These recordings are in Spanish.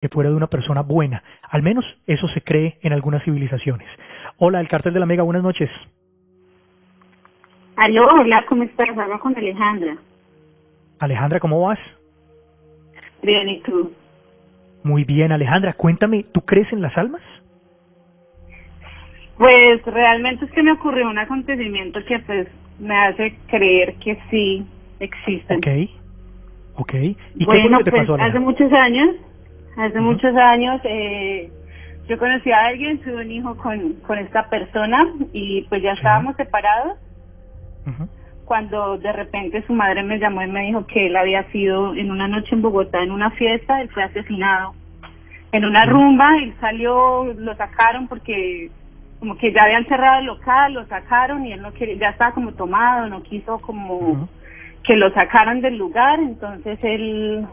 que fuera de una persona buena. Al menos eso se cree en algunas civilizaciones. Hola, el Cartel de la Mega, buenas noches. Aló, hola, ¿cómo estás? Hablo con Alejandra. Alejandra, ¿cómo vas? Bien, ¿y tú? Muy bien, Alejandra. Cuéntame, ¿tú crees en las almas? Pues realmente es que me ocurrió un acontecimiento que pues me hace creer que sí existen. Ok. ¿Y qué fue lo Bueno, que te pues pasó, hace Alejandra? muchos años, yo conocí a alguien, tuve un hijo con esta persona y pues ya Sí. estábamos separados Ujú. cuando de repente su madre me llamó y me dijo que él había sido en una noche en Bogotá en una fiesta, él fue asesinado en una Sí. rumba, él salió, lo sacaron porque como que ya habían cerrado el local, lo sacaron y él no quería, ya estaba como tomado, no quiso como Ujú. que lo sacaran del lugar, entonces él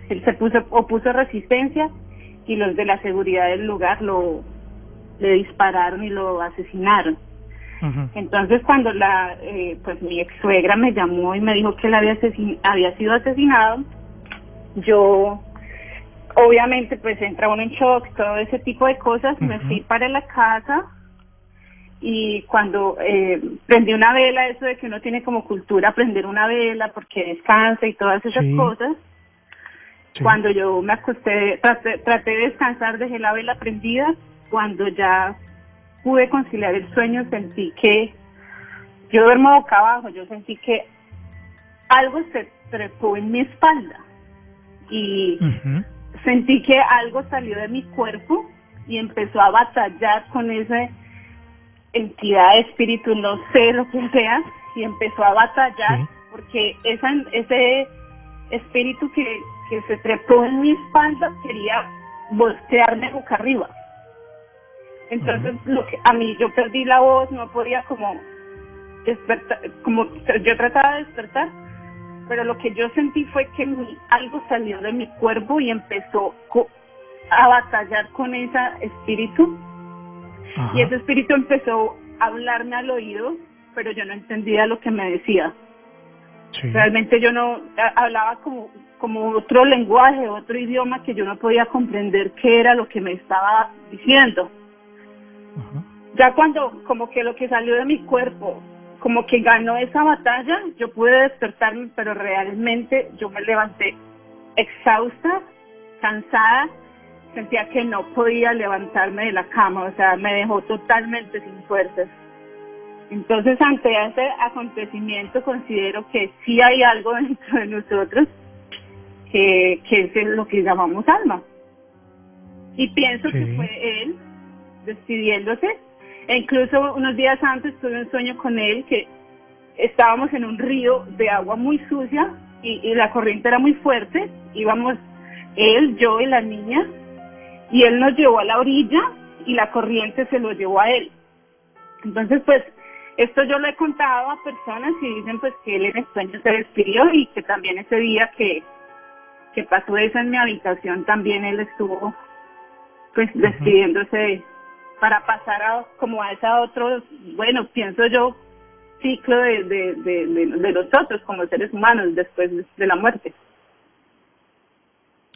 se opuso resistencia y los de la seguridad del lugar le dispararon y lo asesinaron. Ujú. Entonces cuando pues mi ex suegra me llamó y me dijo que él había sido asesinado, yo obviamente pues entra uno en shock, todo ese tipo de cosas, me Ujú. fui para la casa y cuando prendí una vela, eso de que uno tiene como cultura prender una vela porque descansa y todas esas Sí. cosas, Sí. cuando yo me acosté, traté de descansar, dejé la vela prendida, cuando ya pude conciliar el sueño sentí que, yo duermo boca abajo, yo sentí que algo se trepó en mi espalda y Ujú. sentí que algo salió de mi cuerpo y empezó a batallar con esa entidad, espíritu, no sé lo que sea, y empezó a batallar Sí. porque ese espíritu que se trepó en mi espalda quería voltearme boca arriba. Ujú. Entonces a mí yo perdí la voz, no podía como despertar, como yo trataba de despertar, pero lo que yo sentí fue que algo salió de mi cuerpo y empezó a batallar con ese espíritu y Ajá. ese espíritu empezó a hablarme al oído, pero yo no entendía lo que me decía. Sí. Realmente yo no hablaba como otro lenguaje, otro idioma que yo no podía comprender qué era lo que me estaba diciendo. Ujú. Ya cuando como que lo que salió de mi cuerpo como que ganó esa batalla, yo pude despertarme, pero realmente yo me levanté exhausta, cansada, sentía que no podía levantarme de la cama, o sea, me dejó totalmente sin fuerzas. Entonces, ante ese acontecimiento, considero que sí hay algo dentro de nosotros que es lo que llamamos alma. Y pienso que Sí. fue él despidiéndose. E incluso unos días antes tuve un sueño con él que estábamos en un río de agua muy sucia y la corriente era muy fuerte. Íbamos él, yo y la niña y él nos llevó a la orilla y la corriente se lo llevó a él. Entonces, pues, esto yo lo he contado a personas y dicen pues que él en el sueño se despidió y que también ese día que pasó eso en mi habitación también él estuvo pues Ujú. despidiéndose para pasar como a esa otro, bueno, pienso yo, ciclo de nosotros como seres humanos después de la muerte.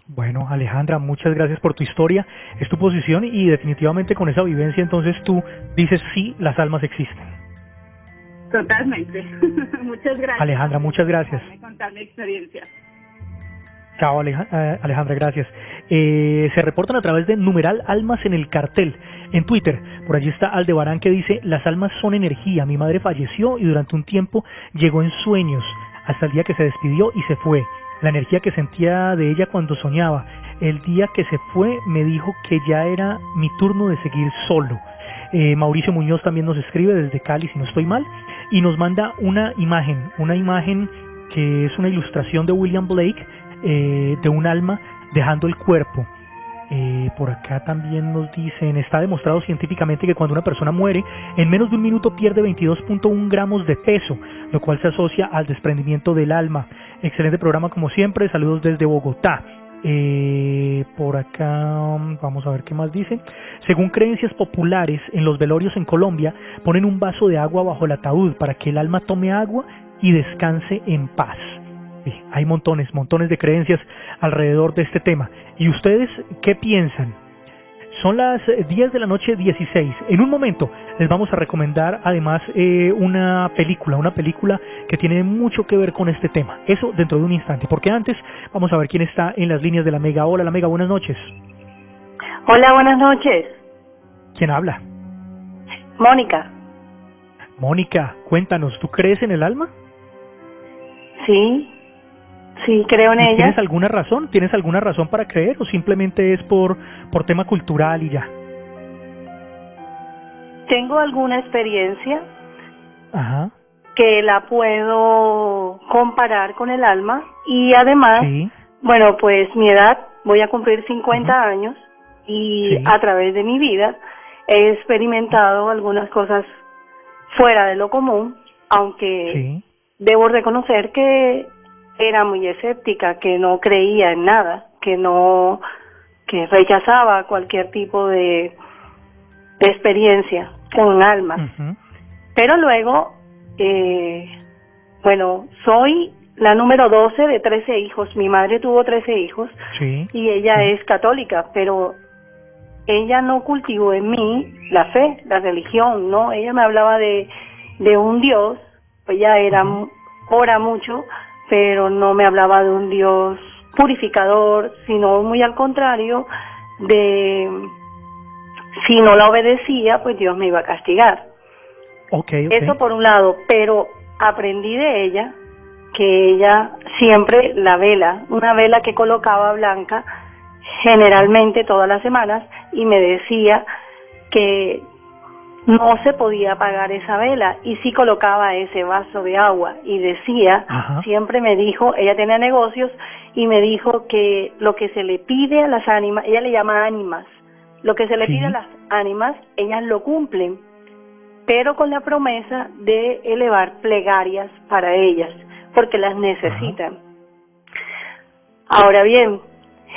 Bueno, Alejandra, muchas gracias por tu historia, es tu posición y definitivamente con esa vivencia entonces tú dices sí, las almas existen. Totalmente. Muchas gracias Alejandra, también muchas por gracias. dejarme contar mi experiencia. Chao, Alejandra, gracias. Se reportan a través de numeral almas en el cartel en Twitter. Por allí está Aldebarán que dice, las almas son energía. Mi madre falleció y durante un tiempo llegó en sueños hasta el día que se despidió y se fue. La energía que sentía de ella cuando soñaba. El día que se fue me dijo que ya era mi turno de seguir solo. Mauricio Muñoz también nos escribe desde Cali, si no estoy mal, y nos manda una imagen que es una ilustración de William Blake, de un alma dejando el cuerpo. Por acá también nos dicen, está demostrado científicamente que cuando una persona muere, en menos de un minuto pierde 22.1 gramos de peso, lo cual se asocia al desprendimiento del alma. Excelente programa como siempre, saludos desde Bogotá. Por acá vamos a ver qué más dice. Según creencias populares, en los velorios en Colombia ponen un vaso de agua bajo el ataúd para que el alma tome agua y descanse en paz. Sí, hay montones, montones de creencias alrededor de este tema. ¿Y ustedes qué piensan? Son las 10 de la noche 16. En un momento les vamos a recomendar además una película que tiene mucho que ver con este tema. Eso dentro de un instante, porque antes vamos a ver quién está en las líneas de la Mega. Hola, la Mega, buenas noches. Hola, buenas noches. ¿Quién habla? Mónica. Mónica, cuéntanos, ¿tú crees en el alma? Sí, sí, creo en ella. ¿Tienes alguna razón? ¿Tienes alguna razón para creer o simplemente es por tema cultural y ya? Tengo alguna experiencia Ajá. que la puedo comparar con el alma y además, Sí. bueno, pues mi edad, voy a cumplir 50 Ajá. años y Sí. a través de mi vida he experimentado algunas cosas fuera de lo común, aunque Sí. debo reconocer que era muy escéptica, que no creía en nada, que rechazaba cualquier tipo de experiencia con almas. Ujú. Pero luego, bueno, soy la número 12 de 13 hijos. Mi madre tuvo 13 hijos Sí. y ella Sí. es católica, pero ella no cultivó en mí la fe, la religión, ¿no? Ella me hablaba de un Dios, ella Ujú. ora mucho, pero no me hablaba de un Dios purificador, sino muy al contrario, de si no la obedecía, pues Dios me iba a castigar. Okay. Eso por un lado, pero aprendí de ella que ella siempre la vela, una vela que colocaba blanca, generalmente todas las semanas, y me decía que no se podía apagar esa vela y sí colocaba ese vaso de agua y decía, Ajá. siempre me dijo, ella tenía negocios y me dijo que lo que se le pide a las ánimas, ella le llama ánimas, lo que se le Sí. pide a las ánimas, ellas lo cumplen, pero con la promesa de elevar plegarias para ellas, porque las necesitan. Ahora bien,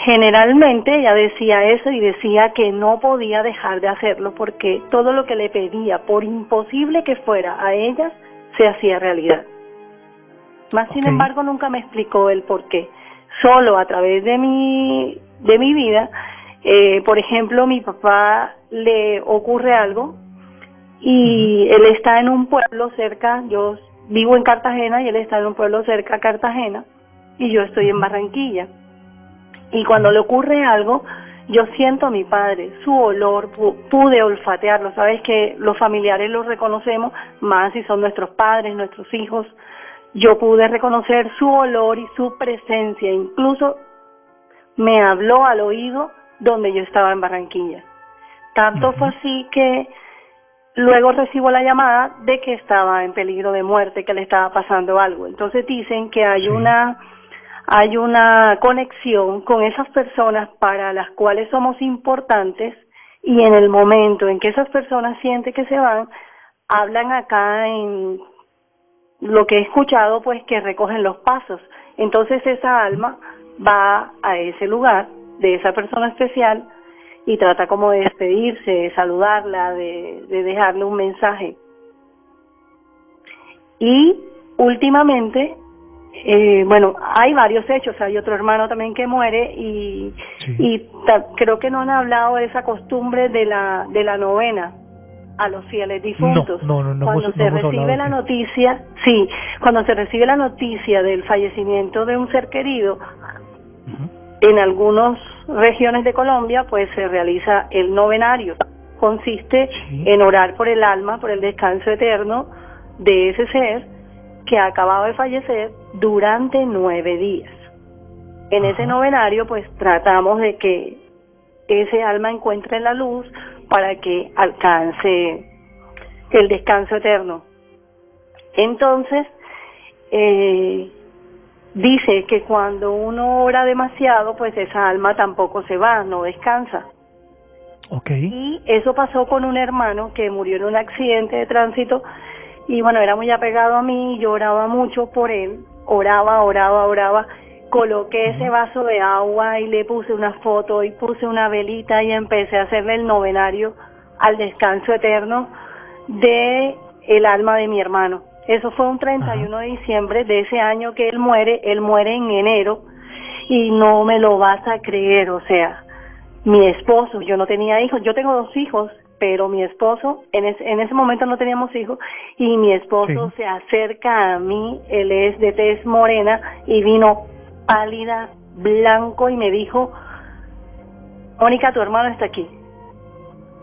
generalmente ella decía eso y decía que no podía dejar de hacerlo porque todo lo que le pedía, por imposible que fuera a ellas, se hacía realidad. Más sin Okay. embargo, nunca me explicó el por qué. Solo a través de mi vida, por ejemplo, mi papá le ocurre algo y él está en un pueblo cerca, yo vivo en Cartagena y él está en un pueblo cerca a Cartagena y yo estoy en Barranquilla. Y cuando le ocurre algo, yo siento a mi padre, su olor, pude olfatearlo. Sabes que los familiares los reconocemos más si son nuestros padres, nuestros hijos. Yo pude reconocer su olor y su presencia, incluso me habló al oído donde yo estaba en Barranquilla. Tanto fue así que luego recibo la llamada de que estaba en peligro de muerte, que le estaba pasando algo. Entonces dicen que hay una conexión con esas personas para las cuales somos importantes y en el momento en que esas personas sienten que se van, hablan acá en lo que he escuchado, pues que recogen los pasos. Entonces esa alma va a ese lugar de esa persona especial y trata como de despedirse, de saludarla, de dejarle un mensaje. Y últimamente, bueno, hay varios hechos, hay otro hermano también que muere y creo que no han hablado de esa costumbre de la novena a los fieles difuntos. No cuando se recibe la noticia, cuando se recibe la noticia del fallecimiento de un ser querido, en algunas regiones de Colombia, pues se realiza el novenario. Consiste en orar por el alma, por el descanso eterno de ese ser que ha acabado de fallecer durante 9 días. En ese novenario, pues tratamos de que ese alma encuentre la luz para que alcance el descanso eterno. Entonces, dice que cuando uno ora demasiado, pues esa alma tampoco se va, no descansa. Y eso pasó con un hermano que murió en un accidente de tránsito y bueno, era muy apegado a mí, yo oraba mucho por él, oraba, coloqué ese vaso de agua y le puse una foto y puse una velita y empecé a hacerle el novenario al descanso eterno de el alma de mi hermano. Eso fue un 31 de diciembre de ese año que él muere en enero, y no me lo vas a creer, o sea, mi esposo, yo no tenía hijos, yo tengo 2 hijos, pero mi esposo, en ese momento no teníamos hijos, y mi esposo se acerca a mí, él es de tez morena, y vino pálida, blanco, y me dijo: Mónica, tu hermano está aquí.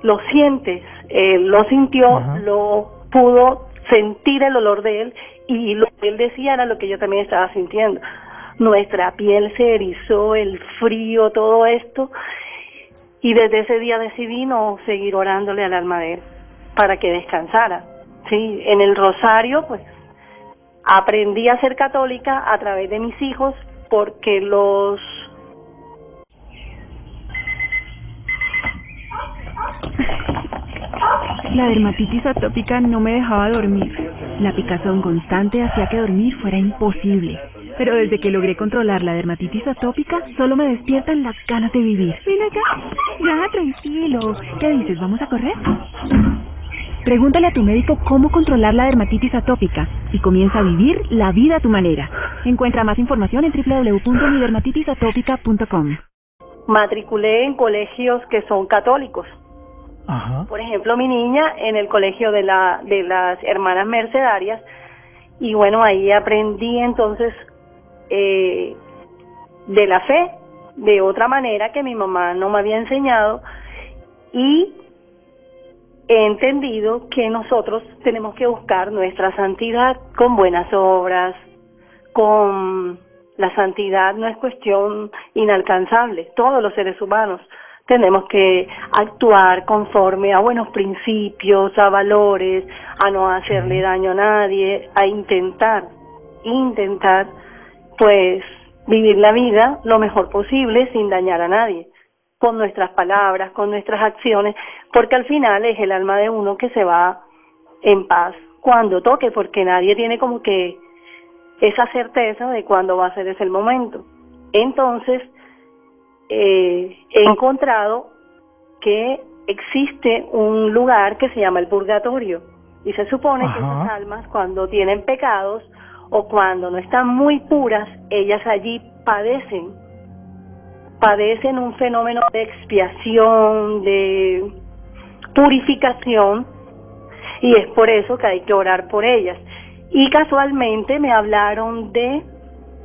Lo sientes, él lo sintió, lo pudo sentir el olor de él, y lo que él decía era lo que yo también estaba sintiendo. Nuestra piel se erizó, el frío, todo esto, y desde ese día decidí no seguir orándole al alma de él para que descansara. Sí, en el rosario, pues, aprendí a ser católica a través de mis hijos, porque La dermatitis atópica no me dejaba dormir. La picazón constante hacía que dormir fuera imposible. Pero desde que logré controlar la dermatitis atópica, solo me despiertan las ganas de vivir. Ven acá, ya, tranquilo. ¿Qué dices, vamos a correr? Pregúntale a tu médico cómo controlar la dermatitis atópica y comienza a vivir la vida a tu manera. Encuentra más información en www.midermatitisatópica.com. Matriculé en colegios que son católicos. Por ejemplo, mi niña en el colegio de las hermanas mercedarias, y bueno, ahí aprendí entonces de la fe de otra manera que mi mamá no me había enseñado, y he entendido que nosotros tenemos que buscar nuestra santidad con buenas obras. Con la santidad no es cuestión inalcanzable. Todos los seres humanos tenemos que actuar conforme a buenos principios, a valores, a no hacerle daño a nadie, a intentar pues vivir la vida lo mejor posible sin dañar a nadie, con nuestras palabras, con nuestras acciones, porque al final es el alma de uno que se va en paz cuando toque, porque nadie tiene como que esa certeza de cuándo va a ser ese el momento. Entonces, he encontrado que existe un lugar que se llama el purgatorio, y se supone que esas almas, cuando tienen pecados o cuando no están muy puras, ellas allí padecen un fenómeno de expiación, de purificación, y es por eso que hay que orar por ellas. Y casualmente me hablaron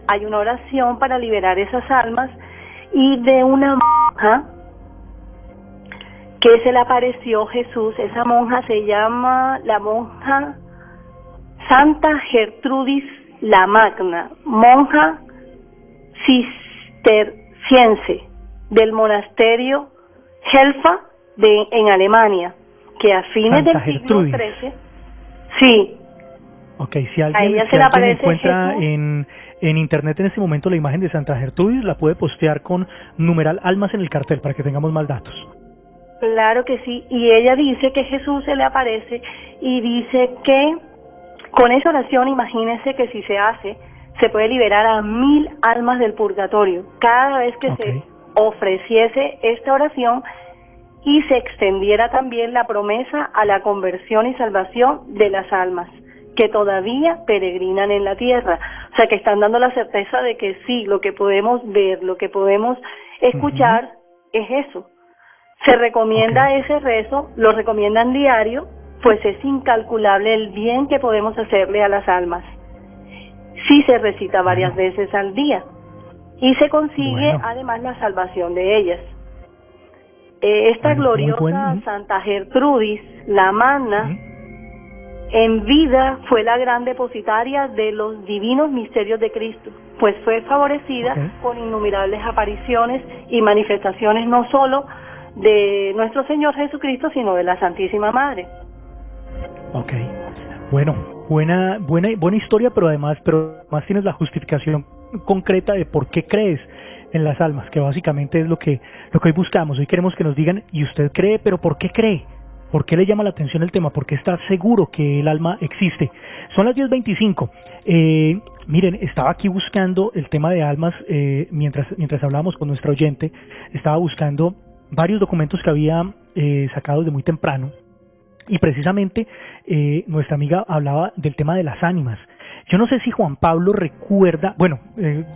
hay una oración para liberar esas almas, y de una monja que se le apareció Jesús. Esa monja se llama la monja Santa Gertrudis la Magna, monja cisterciense del monasterio Helfa en Alemania, que a fines Santa del siglo Gertrudis. XIII, sí. Ok, si alguien, A ella si se le alguien aparece encuentra Jesús. en internet en este momento la imagen de Santa Gertrudis, la puede postear con numeral almas en el cartel para que tengamos más datos. Claro que sí, y ella dice que Jesús se le aparece y dice que con esa oración, imagínense que si se hace, se puede liberar a 1000 almas del purgatorio cada vez que se ofreciese esta oración, y se extendiera también la promesa a la conversión y salvación de las almas que todavía peregrinan en la tierra. O sea, que están dando la certeza de que sí, lo que podemos ver, lo que podemos escuchar es eso. Se recomienda ese rezo, lo recomiendan diario, pues es incalculable el bien que podemos hacerle a las almas. Sí se recita varias veces al día, y se consigue además la salvación de ellas. Esta gloriosa Santa Gertrudis la Magna, en vida fue la gran depositaria de los divinos misterios de Cristo, pues fue favorecida con innumerables apariciones y manifestaciones, no solo de nuestro Señor Jesucristo, sino de la Santísima Madre. Ok, bueno, buena historia, pero además tienes la justificación concreta de por qué crees en las almas, que básicamente es lo que hoy buscamos. Hoy queremos que nos digan, ¿y usted cree? ¿Pero por qué cree? ¿Por qué le llama la atención el tema? ¿Por qué está seguro que el alma existe? Son las 10:25. Miren, estaba aquí buscando el tema de almas, mientras hablábamos con nuestra oyente, estaba buscando varios documentos que había sacado de muy temprano Y precisamente nuestra amiga hablaba del tema de las ánimas. Yo no sé si Juan Pablo recuerda, bueno,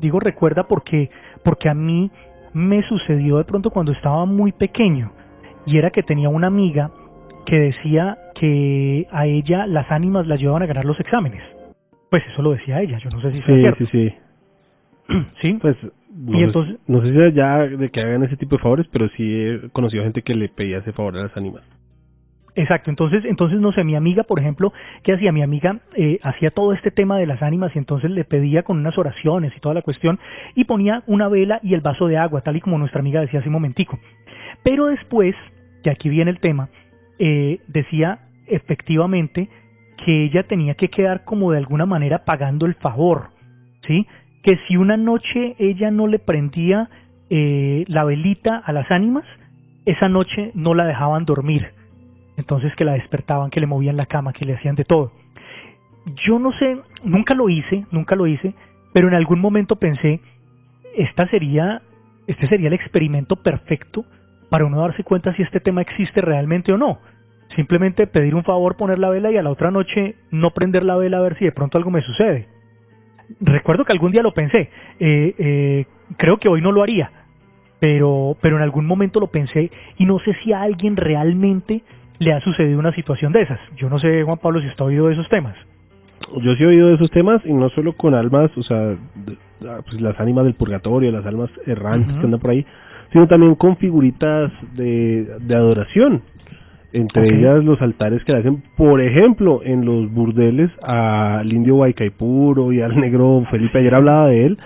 digo recuerda porque a mí me sucedió de pronto cuando estaba muy pequeño, y era que tenía una amiga que decía que a ella las ánimas la ayudaban a ganar los exámenes. Pues eso lo decía ella, yo no sé si es cierto. Sí. ¿Sí? Pues y entonces, no sé si ya de que hagan ese tipo de favores, pero sí he conocido gente que le pedía ese favor a las ánimas. Exacto, entonces no sé, mi amiga, por ejemplo, ¿qué hacía? Mi amiga hacía todo este tema de las ánimas y entonces le pedía con unas oraciones y toda la cuestión y ponía una vela y el vaso de agua, tal y como nuestra amiga decía hace un momentico. Pero después, que aquí viene el tema, decía efectivamente que ella tenía que quedar como de alguna manera pagando el favor, ¿sí? Que si una noche ella no le prendía la velita a las ánimas, esa noche no la dejaban dormir. Entonces que la despertaban, que le movían la cama, que le hacían de todo. Yo no sé, nunca lo hice, pero en algún momento pensé, este sería el experimento perfecto para uno darse cuenta si este tema existe realmente o no. Simplemente pedir un favor, poner la vela y a la otra noche no prender la vela a ver si de pronto algo me sucede. Recuerdo que algún día lo pensé, creo que hoy no lo haría, pero en algún momento lo pensé y no sé si a alguien realmente le ha sucedido una situación de esas. Yo no sé, Juan Pablo, si usted ha oído de esos temas. Yo sí he oído de esos temas, y no solo con almas, o sea, pues las ánimas del purgatorio, las almas errantes que andan por ahí, sino también con figuritas de adoración. Entre ellas los altares que le hacen, por ejemplo, en los burdeles al indio Guaycaipuro y al negro Felipe, ayer hablaba de él,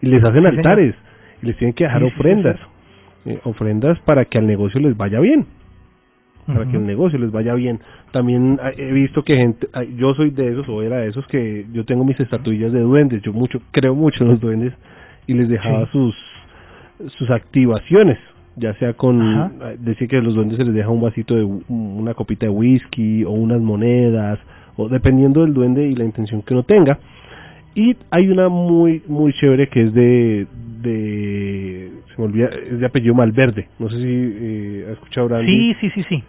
y les hacen altares, y les tienen que dejar ofrendas, ofrendas para que al negocio les vaya bien. Para que el negocio les vaya bien. También he visto que gente, yo soy de esos, o era de esos, que yo tengo mis estatuillas de duendes, yo creo mucho en los duendes, y les dejaba sus activaciones, ya sea con, decir que a los duendes se les deja un vasito de una copita de whisky, o unas monedas, o dependiendo del duende y la intención que uno tenga. Y hay una muy chévere que es se me olvida, es de apellido Malverde, no sé si ha escuchado Brandy. Sí.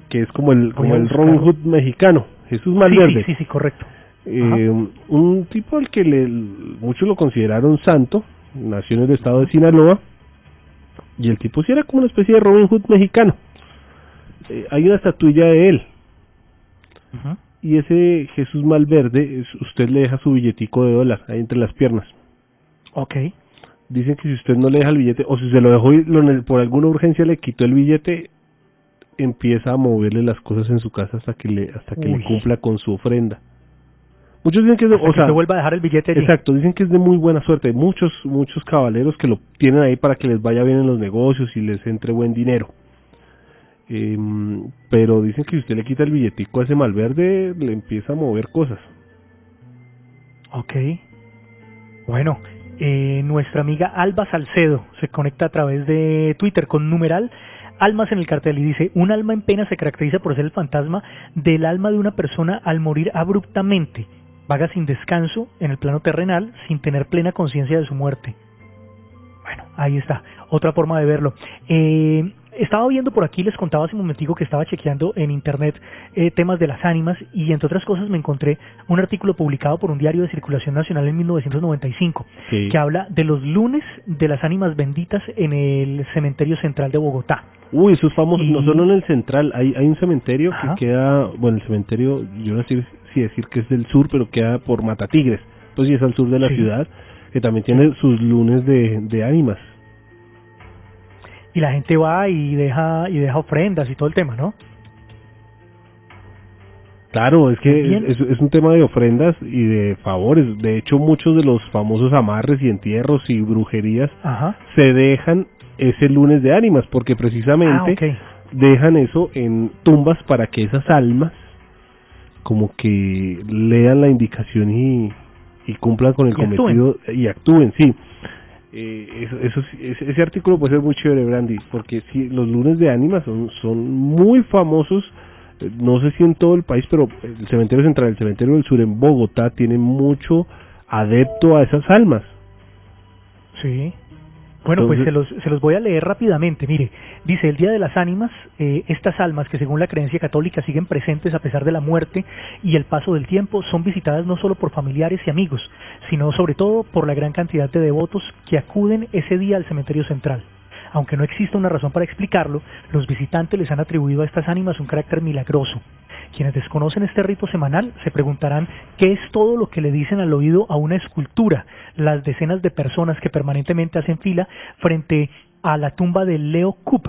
Que es como el Robin Hood mexicano, Jesús Malverde. Sí, correcto. Un tipo al que muchos lo consideraron santo, nació en el estado de Sinaloa, y el tipo sí era como una especie de Robin Hood mexicano. Hay una estatuilla de él, y ese Jesús Malverde, usted le deja su billetico de dólar ahí entre las piernas. Dicen que si usted no le deja el billete, o si se lo dejó y por alguna urgencia le quitó el billete, empieza a moverle las cosas en su casa hasta que le cumpla con su ofrenda. Muchos dicen que es que se vuelva a dejar el billete allí. Exacto, dicen que es de muy buena suerte. Hay muchos caballeros que lo tienen ahí para que les vaya bien en los negocios y les entre buen dinero. Pero dicen que si usted le quita el billetico a ese Malverde, le empieza a mover cosas. Bueno, nuestra amiga Alba Salcedo se conecta a través de Twitter con numeral Almas en el cartel y dice: un alma en pena se caracteriza por ser el fantasma del alma de una persona al morir abruptamente, vaga sin descanso en el plano terrenal sin tener plena conciencia de su muerte. Bueno, ahí está, otra forma de verlo. Estaba viendo por aquí, les contaba hace un momentico que estaba chequeando en internet temas de las ánimas, y entre otras cosas me encontré un artículo publicado por un diario de circulación nacional en 1995 que habla de los lunes de las ánimas benditas en el cementerio central de Bogotá. Eso es famoso, no solo en el central, hay un cementerio que queda, bueno, el cementerio, yo no sé si decir que es del sur, pero queda por Matatigres, pues sí es al sur de la ciudad, que también tiene sus lunes de ánimas. Y la gente va y deja ofrendas y todo el tema, ¿no? Claro, es que es un tema de ofrendas y de favores. De hecho, muchos de los famosos amarres y entierros y brujerías se dejan ese lunes de ánimas, porque precisamente dejan eso en tumbas para que esas almas como que lean la indicación y cumplan con el cometido y actúen, sí. Ese artículo puede ser muy chévere, Brandy, porque sí, los lunes de ánimas son muy famosos, no sé si en todo el país, pero el cementerio central, el cementerio del sur en Bogotá tiene mucho adepto a esas almas. Sí, Bueno, pues se los voy a leer rápidamente. Mire, dice: el Día de las Ánimas, estas almas que según la creencia católica siguen presentes a pesar de la muerte y el paso del tiempo, son visitadas no solo por familiares y amigos, sino sobre todo por la gran cantidad de devotos que acuden ese día al cementerio central. Aunque no exista una razón para explicarlo, los visitantes les han atribuido a estas ánimas un carácter milagroso. Quienes desconocen este rito semanal se preguntarán qué es todo lo que le dicen al oído a una escultura, las decenas de personas que permanentemente hacen fila frente a la tumba de Leo Kup.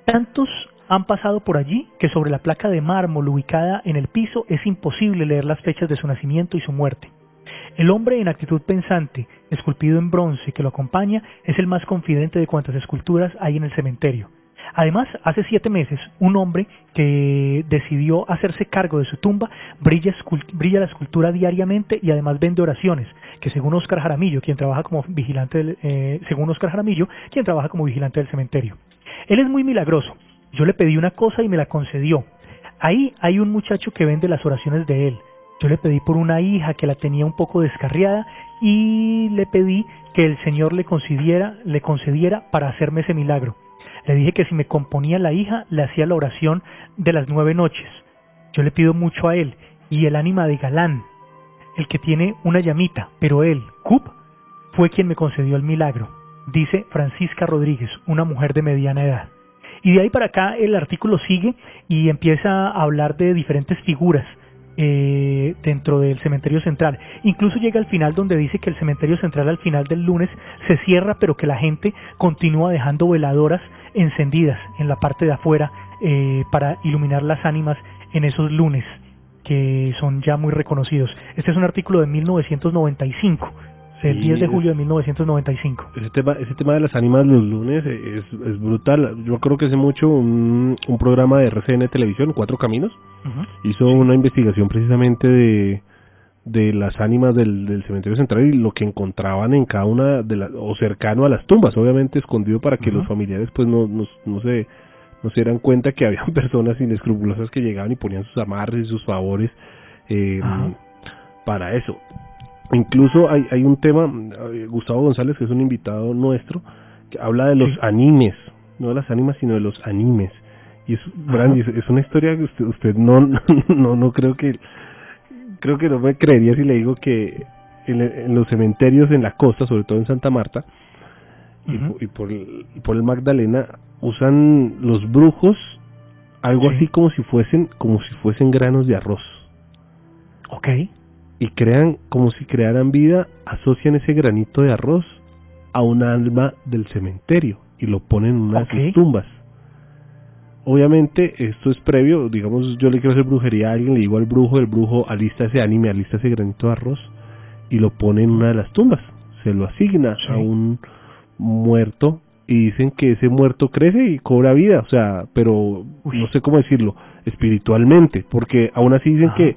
Tantos han pasado por allí que sobre la placa de mármol ubicada en el piso es imposible leer las fechas de su nacimiento y su muerte. El hombre en actitud pensante, esculpido en bronce que lo acompaña, es el más confidente de cuantas esculturas hay en el cementerio. Además, hace 7 meses, un hombre que decidió hacerse cargo de su tumba brilla la escultura diariamente y además vende oraciones, que según Óscar Jaramillo, quien trabaja como vigilante del cementerio. Él es muy milagroso. Yo le pedí una cosa y me la concedió. Ahí hay un muchacho que vende las oraciones de él. Yo le pedí por una hija que la tenía un poco descarriada y le pedí que el Señor le concediera para hacerme ese milagro. Le dije que si me componía la hija, le hacía la oración de las 9 noches. Yo le pido mucho a él, y el ánima de Galán, el que tiene una llamita, pero él, Kup, fue quien me concedió el milagro, dice Francisca Rodríguez, una mujer de mediana edad. Y de ahí para acá el artículo sigue y empieza a hablar de diferentes figuras dentro del cementerio central. Incluso llega al final donde dice que el cementerio central al final del lunes se cierra, pero que la gente continúa dejando veladoras encendidas en la parte de afuera para iluminar las ánimas en esos lunes que son ya muy reconocidos. Este es un artículo de 1995, del 10 de julio de 1995. Ese tema de las ánimas los lunes es brutal. Yo creo que hace mucho un programa de RCN Televisión, Cuatro Caminos, hizo una investigación precisamente de las ánimas del cementerio central y lo que encontraban en cada una o cercano a las tumbas, obviamente escondido para que los familiares pues no se dieran cuenta que había personas inescrupulosas que llegaban y ponían sus amarres y sus favores para eso. Incluso hay un tema, Gustavo González, que es un invitado nuestro, que habla de los animes, no de las ánimas, sino de los animes. Y es una historia que usted no creo que no me creería si le digo que en los cementerios en la costa, sobre todo en Santa Marta y por el Magdalena, usan los brujos algo así como si fuesen granos de arroz. Okay. Y crean, como si crearan vida, asocian ese granito de arroz a un alma del cementerio y lo ponen en una de sus tumbas. Obviamente esto es previo, digamos, yo le quiero hacer brujería a alguien, le digo al brujo, el brujo alista ese anime, alista ese granito de arroz y lo pone en una de las tumbas, se lo asigna a un muerto y dicen que ese muerto crece y cobra vida, o sea, pero no sé cómo decirlo, espiritualmente, porque aún así dicen que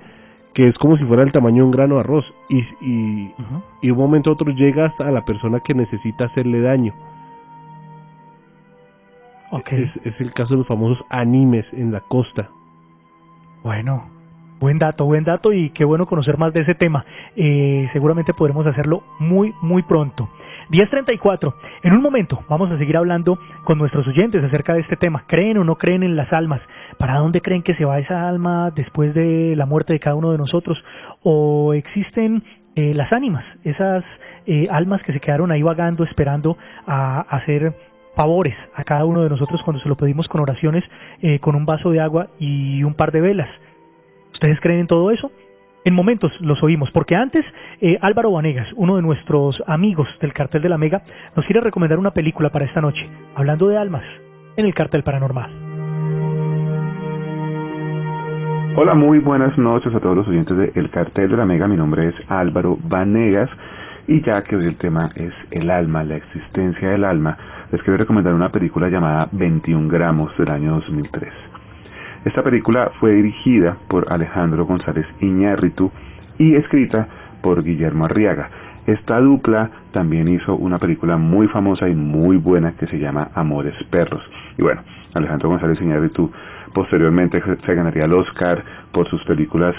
es como si fuera el tamaño de un grano de arroz y un momento a otro llega hasta a la persona que necesita hacerle daño. Es el caso de los famosos animes en la costa. Bueno, buen dato y qué bueno conocer más de ese tema. Seguramente podremos hacerlo muy pronto. 10:34. En un momento vamos a seguir hablando con nuestros oyentes acerca de este tema. ¿Creen o no creen en las almas? ¿Para dónde creen que se va esa alma después de la muerte de cada uno de nosotros? ¿O existen las ánimas, esas almas que se quedaron ahí vagando esperando a hacer favores a cada uno de nosotros cuando se lo pedimos con oraciones, con un vaso de agua y un par de velas? ¿Ustedes creen en todo eso? En momentos los oímos, porque antes Álvaro Vanegas, uno de nuestros amigos del Cartel de la Mega, nos quiere recomendar una película para esta noche, hablando de almas en el Cartel Paranormal. Hola, muy buenas noches a todos los oyentes de El Cartel de la Mega. Mi nombre es Álvaro Vanegas y ya que hoy el tema es el alma, la existencia del alma, les quiero recomendar una película llamada 21 gramos del año 2003. Esta película fue dirigida por Alejandro González Iñárritu y escrita por Guillermo Arriaga. Esta dupla también hizo una película muy famosa y muy buena que se llama Amores Perros. Y bueno, Alejandro González Iñárritu posteriormente se ganaría el Oscar por sus películas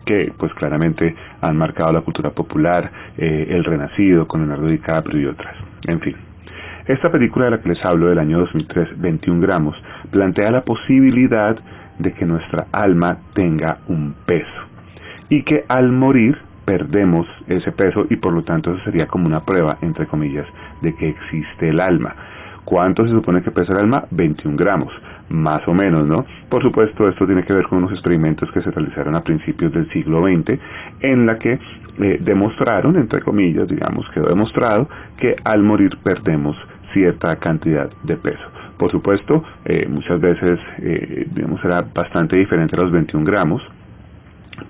que pues claramente han marcado la cultura popular, El Renacido con Leonardo DiCaprio y otras. En fin, esta película de la que les hablo del año 2003, 21 gramos, plantea la posibilidad de que nuestra alma tenga un peso y que al morir perdemos ese peso y por lo tanto eso sería como una prueba, entre comillas, de que existe el alma. ¿Cuánto se supone que pesa el alma? 21 gramos, más o menos, ¿no? Por supuesto, esto tiene que ver con unos experimentos que se realizaron a principios del siglo XX, en la que demostraron, entre comillas, digamos, quedó demostrado que al morir perdemos cierta cantidad de peso. Por supuesto, muchas veces, digamos, era bastante diferente a los 21 gramos,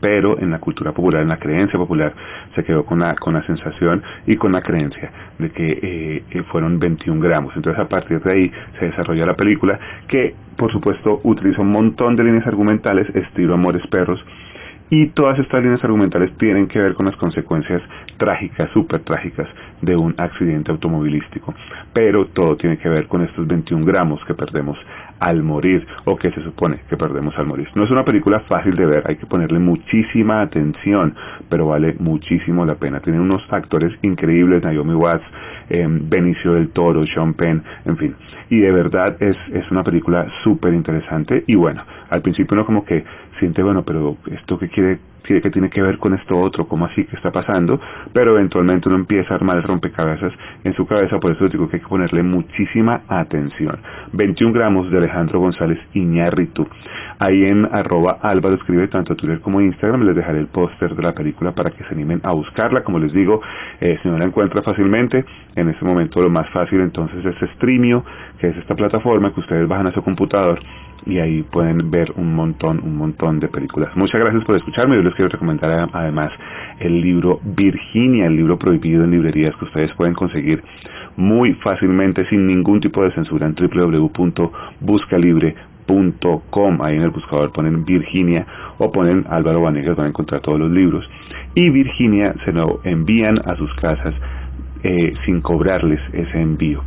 pero en la cultura popular, en la creencia popular, se quedó con la sensación y con la creencia de que fueron 21 gramos. Entonces, a partir de ahí se desarrolla la película, que por supuesto utiliza un montón de líneas argumentales, estilo Amores Perros, y todas estas líneas argumentales tienen que ver con las consecuencias trágicas, súper trágicas, de un accidente automovilístico. Pero todo tiene que ver con estos 21 gramos que perdemos al morir, o que se supone que perdemos al morir. No es una película fácil de ver, hay que ponerle muchísima atención, pero vale muchísimo la pena. Tiene unos actores increíbles, Naomi Watts, Benicio del Toro, Sean Penn, en fin. Y de verdad es una película súper interesante. Y bueno, al principio uno como que siente, bueno, pero esto que tiene que ver con esto otro, ¿cómo así? ¿Qué está pasando? Pero eventualmente uno empieza a armar el rompecabezas en su cabeza, por eso digo que hay que ponerle muchísima atención. 21 gramos de Alejandro González Iñárritu. Ahí en @Álvaro escribe tanto Twitter como Instagram, les dejaré el póster de la película para que se animen a buscarla. Como les digo, si no la encuentra fácilmente, en este momento lo más fácil entonces es Streamio, que es esta plataforma que ustedes bajan a su computador y ahí pueden ver un montón de películas. Muchas gracias por escucharme. Yo les quiero recomendar además el libro Virginia, el libro prohibido en librerías, que ustedes pueden conseguir muy fácilmente sin ningún tipo de censura en www.buscalibre.com. Ahí en el buscador ponen Virginia o ponen Álvaro Vanegas, van a encontrar todos los libros, y Virginia se lo envían a sus casas sin cobrarles ese envío.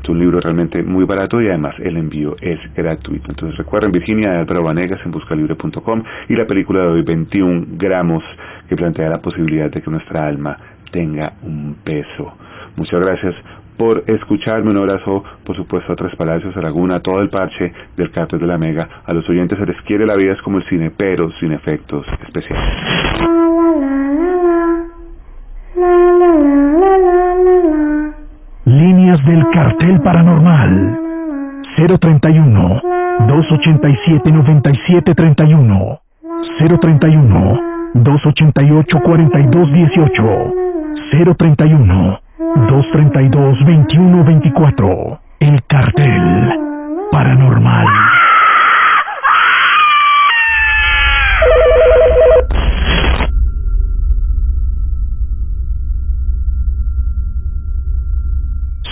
Es un libro realmente muy barato y además el envío es gratuito. Entonces recuerden, Virginia de Álvaro Vanegas en buscalibre.com, y la película de hoy, 21 gramos, que plantea la posibilidad de que nuestra alma tenga un peso. Muchas gracias por escucharme. Un abrazo, por supuesto, a Tres Palacios, a Laguna, a todo el parche del Cartel de la Mega. A los oyentes se les quiere, la vida es como el cine, pero sin efectos especiales. Líneas del Cartel Paranormal. 031 287 9731, 031 288 4218, 031 232 2124. El Cartel Paranormal.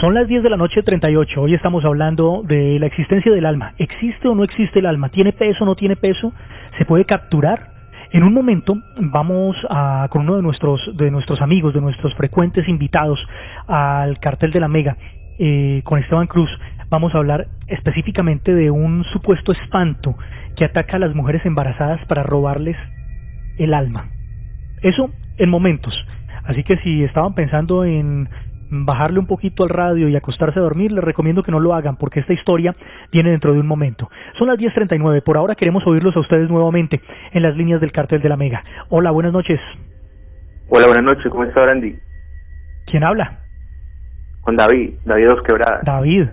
Son las 10 de la noche 38. Hoy estamos hablando de la existencia del alma. ¿Existe o no existe el alma? ¿Tiene peso o no tiene peso? ¿Se puede capturar? En un momento vamos con uno de nuestros amigos, de nuestros frecuentes invitados al Cartel de la Mega, con Esteban Cruz. Vamos a hablar específicamente de un supuesto espanto que ataca a las mujeres embarazadas para robarles el alma. Eso en momentos. Así que si estaban pensando en bajarle un poquito al radio y acostarse a dormir, les recomiendo que no lo hagan, porque esta historia viene dentro de un momento. Son las 10:39, por ahora queremos oírlos a ustedes nuevamente en las líneas del Cartel de la Mega. Hola, buenas noches. Hola, buenas noches, ¿cómo está, Brandy? ¿Quién habla? Con David de Dos Quebradas. David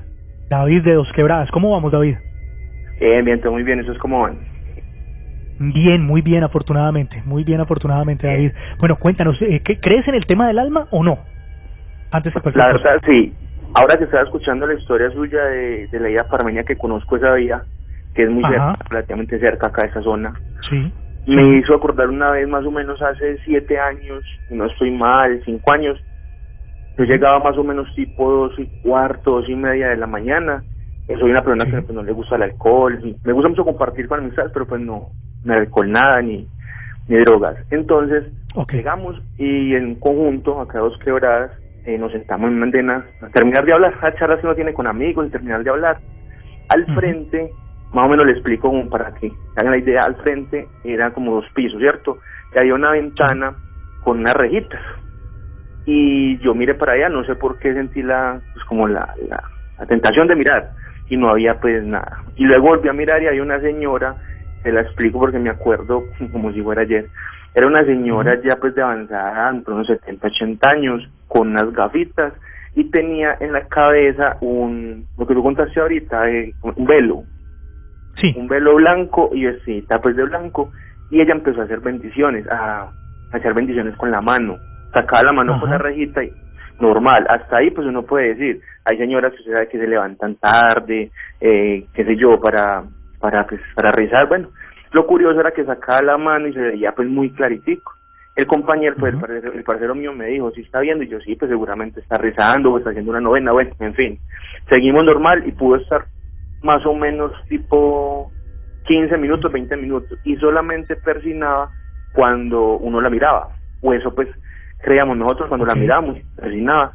de Dos Quebradas. ¿Cómo vamos, David? Bien, todo muy bien, ¿eso es cómo van? Bien, muy bien, afortunadamente, David. Bueno, cuéntanos, ¿crees en el tema del alma o no? Antes de la verdad, sí. Ahora que estaba escuchando la historia suya de la vía Parmeña, que conozco esa vía, que es muy cerca, relativamente cerca acá de esa zona, sí. Me hizo acordar una vez, más o menos hace 7 años, si no estoy mal, 5 años, yo llegaba más o menos tipo 2:15, 2:30 de la mañana. Soy una persona que pues, no le gusta el alcohol, me gusta mucho compartir con amistades, pero pues no alcohol nada, ni drogas. Entonces, llegamos y en conjunto, acá a Dos Quebradas, nos sentamos en una andena a terminar de hablar, a charlas que uno tiene con amigos y terminar de hablar. Al frente, más o menos le explico como para que hagan la idea, al frente eran como 2 pisos, ¿cierto? Y había una ventana con unas rejitas. Y yo miré para allá, no sé por qué sentí la tentación de mirar, y no había pues nada. Y luego volví a mirar y había una señora, se la explico porque me acuerdo como si fuera ayer. Era una señora ya pues de avanzada, entre unos 70, 80 años, con unas gafitas, y tenía en la cabeza lo que tú contaste ahorita, un velo. Sí. Un velo blanco y vestida pues de blanco, y ella empezó a hacer bendiciones, a hacer bendiciones con la mano. Sacaba la mano con la rejita y normal, hasta ahí pues uno puede decir, hay señoras que se levantan tarde, qué sé yo, para rezar. Bueno, lo curioso era que sacaba la mano y se veía pues muy claritico. El compañero, pues el parcero mío me dijo, ¿sí está viendo? Y yo, sí, pues seguramente está rezando o está haciendo una novena, bueno, en fin. Seguimos normal y pudo estar más o menos tipo 15 minutos, 20 minutos, y solamente persinaba cuando uno la miraba, o eso pues creíamos nosotros cuando la mirábamos, persinaba.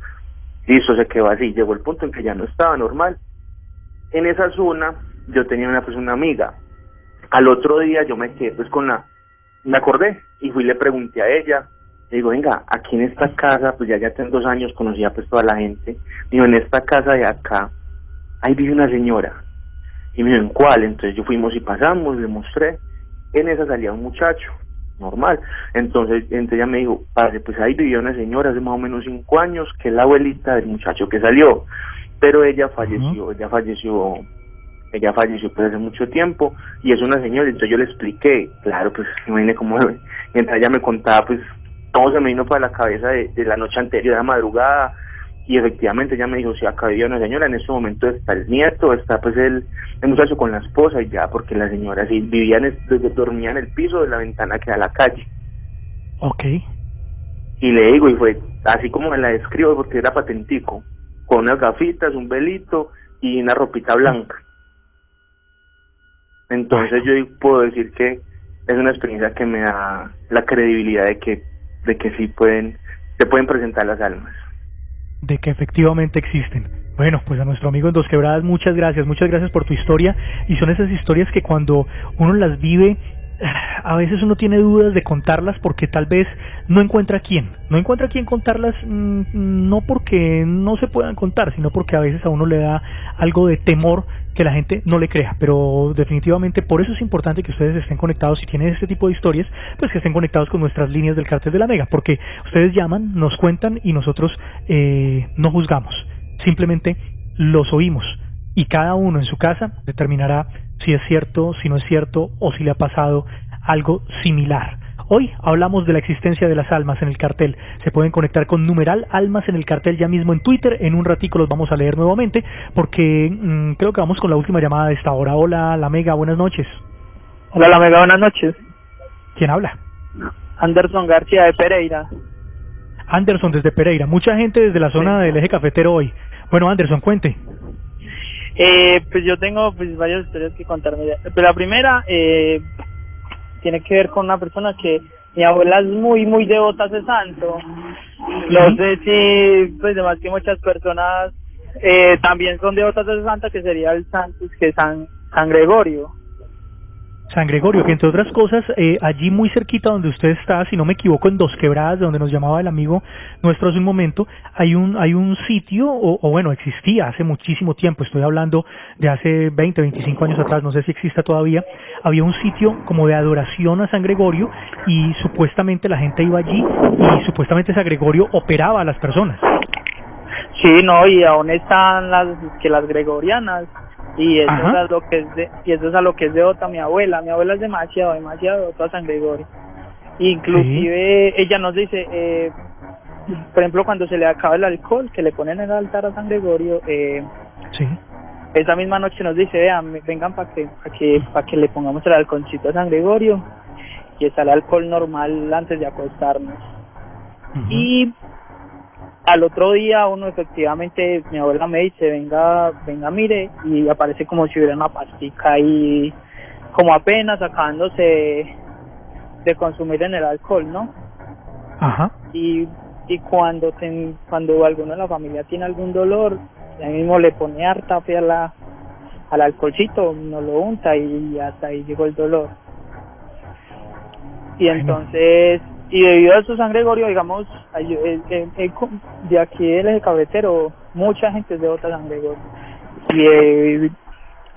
Listo, se quedó así, llegó el punto en que ya no estaba normal. En esa zona yo tenía una amiga. Al otro día yo me quedé pues me acordé y fui y le pregunté a ella, le digo, venga, aquí en esta casa, pues ya tengo 2 años, conocía pues toda la gente, digo, en esta casa de acá, ahí vive una señora. Y me dijo, ¿en cuál? Entonces yo fuimos y pasamos, le mostré, en esa salía un muchacho, normal. Entonces ella me dijo, padre, pues ahí vivía una señora hace más o menos 5 años, que es la abuelita del muchacho que salió, pero ella falleció, ella falleció pues hace mucho tiempo, y es una señora. Entonces yo le expliqué, claro, pues imagínate cómo, mientras ella me contaba, pues todo se me vino para la cabeza de la noche anterior, de la madrugada, y efectivamente ella me dijo, sí, acá vivía una señora, en este momento está el nieto, está pues el muchacho con la esposa, y ya, porque la señora sí dormía en el piso de la ventana que da a la calle. Okay. Y le digo, y fue así como me la describo, porque era patentico, con unas gafitas, un velito y una ropita blanca. Entonces yo puedo decir que es una experiencia que me da la credibilidad de que sí se pueden presentar las almas. De que efectivamente existen. Bueno, pues a nuestro amigo en Dos Quebradas, muchas gracias por tu historia. Y son esas historias que cuando uno las vive, a veces uno tiene dudas de contarlas porque tal vez no encuentra quién contarlas, no porque no se puedan contar, sino porque a veces a uno le da algo de temor que la gente no le crea. Pero definitivamente por eso es importante que ustedes estén conectados, si tienen este tipo de historias, pues que estén conectados con nuestras líneas del Cartel de la Mega, porque ustedes llaman, nos cuentan y nosotros no juzgamos, simplemente los oímos, y cada uno en su casa determinará si es cierto, si no es cierto, o si le ha pasado algo similar. Hoy hablamos de la existencia de las almas en el cartel. Se pueden conectar con numeral almas en el cartel ya mismo en Twitter. En un ratico los vamos a leer nuevamente porque creo que vamos con la última llamada de esta hora. Hola, La Mega, buenas noches. Hola, La Mega, buenas noches. ¿Quién habla? Anderson García de Pereira. Anderson desde Pereira. Mucha gente desde la zona del eje cafetero hoy. Bueno, Anderson, cuente. Pues yo tengo pues varias historias que contarme. Pero la primera tiene que ver con una persona que mi abuela es muy muy devota a ese santo. No sé si pues además que muchas personas también son devotas a ese santo, que sería el santo, que es San Gregorio. San Gregorio, que entre otras cosas, allí muy cerquita donde usted está, si no me equivoco, en Dos Quebradas, de donde nos llamaba el amigo nuestro hace un momento, hay un sitio, o bueno, existía hace muchísimo tiempo, estoy hablando de hace 20, 25 años atrás, no sé si exista todavía, había un sitio como de adoración a San Gregorio, y supuestamente la gente iba allí, y supuestamente San Gregorio operaba a las personas. Sí, no, y aún están las gregorianas. Y eso es a lo que es devota mi abuela. Mi abuela es demasiado devota a San Gregorio. Inclusive ella nos dice, por ejemplo, cuando se le acaba el alcohol, que le ponen el altar a San Gregorio, esa misma noche nos dice, vean, vengan para que le pongamos el alcoholcito a San Gregorio, y está el alcohol normal antes de acostarnos. Y al otro día uno efectivamente, mi abuela me dice, venga, mire, y aparece como si hubiera una pastica ahí, como apenas acabándose de consumir en el alcohol, ¿no? Ajá. Y y cuando alguno de la familia tiene algún dolor, ahí mismo le pone harta fe al alcoholcito, nos lo unta y hasta ahí llegó el dolor. Y entonces, y debido a eso San Gregorio, digamos, de aquí del eje cafetero, mucha gente es devota a San Gregorio.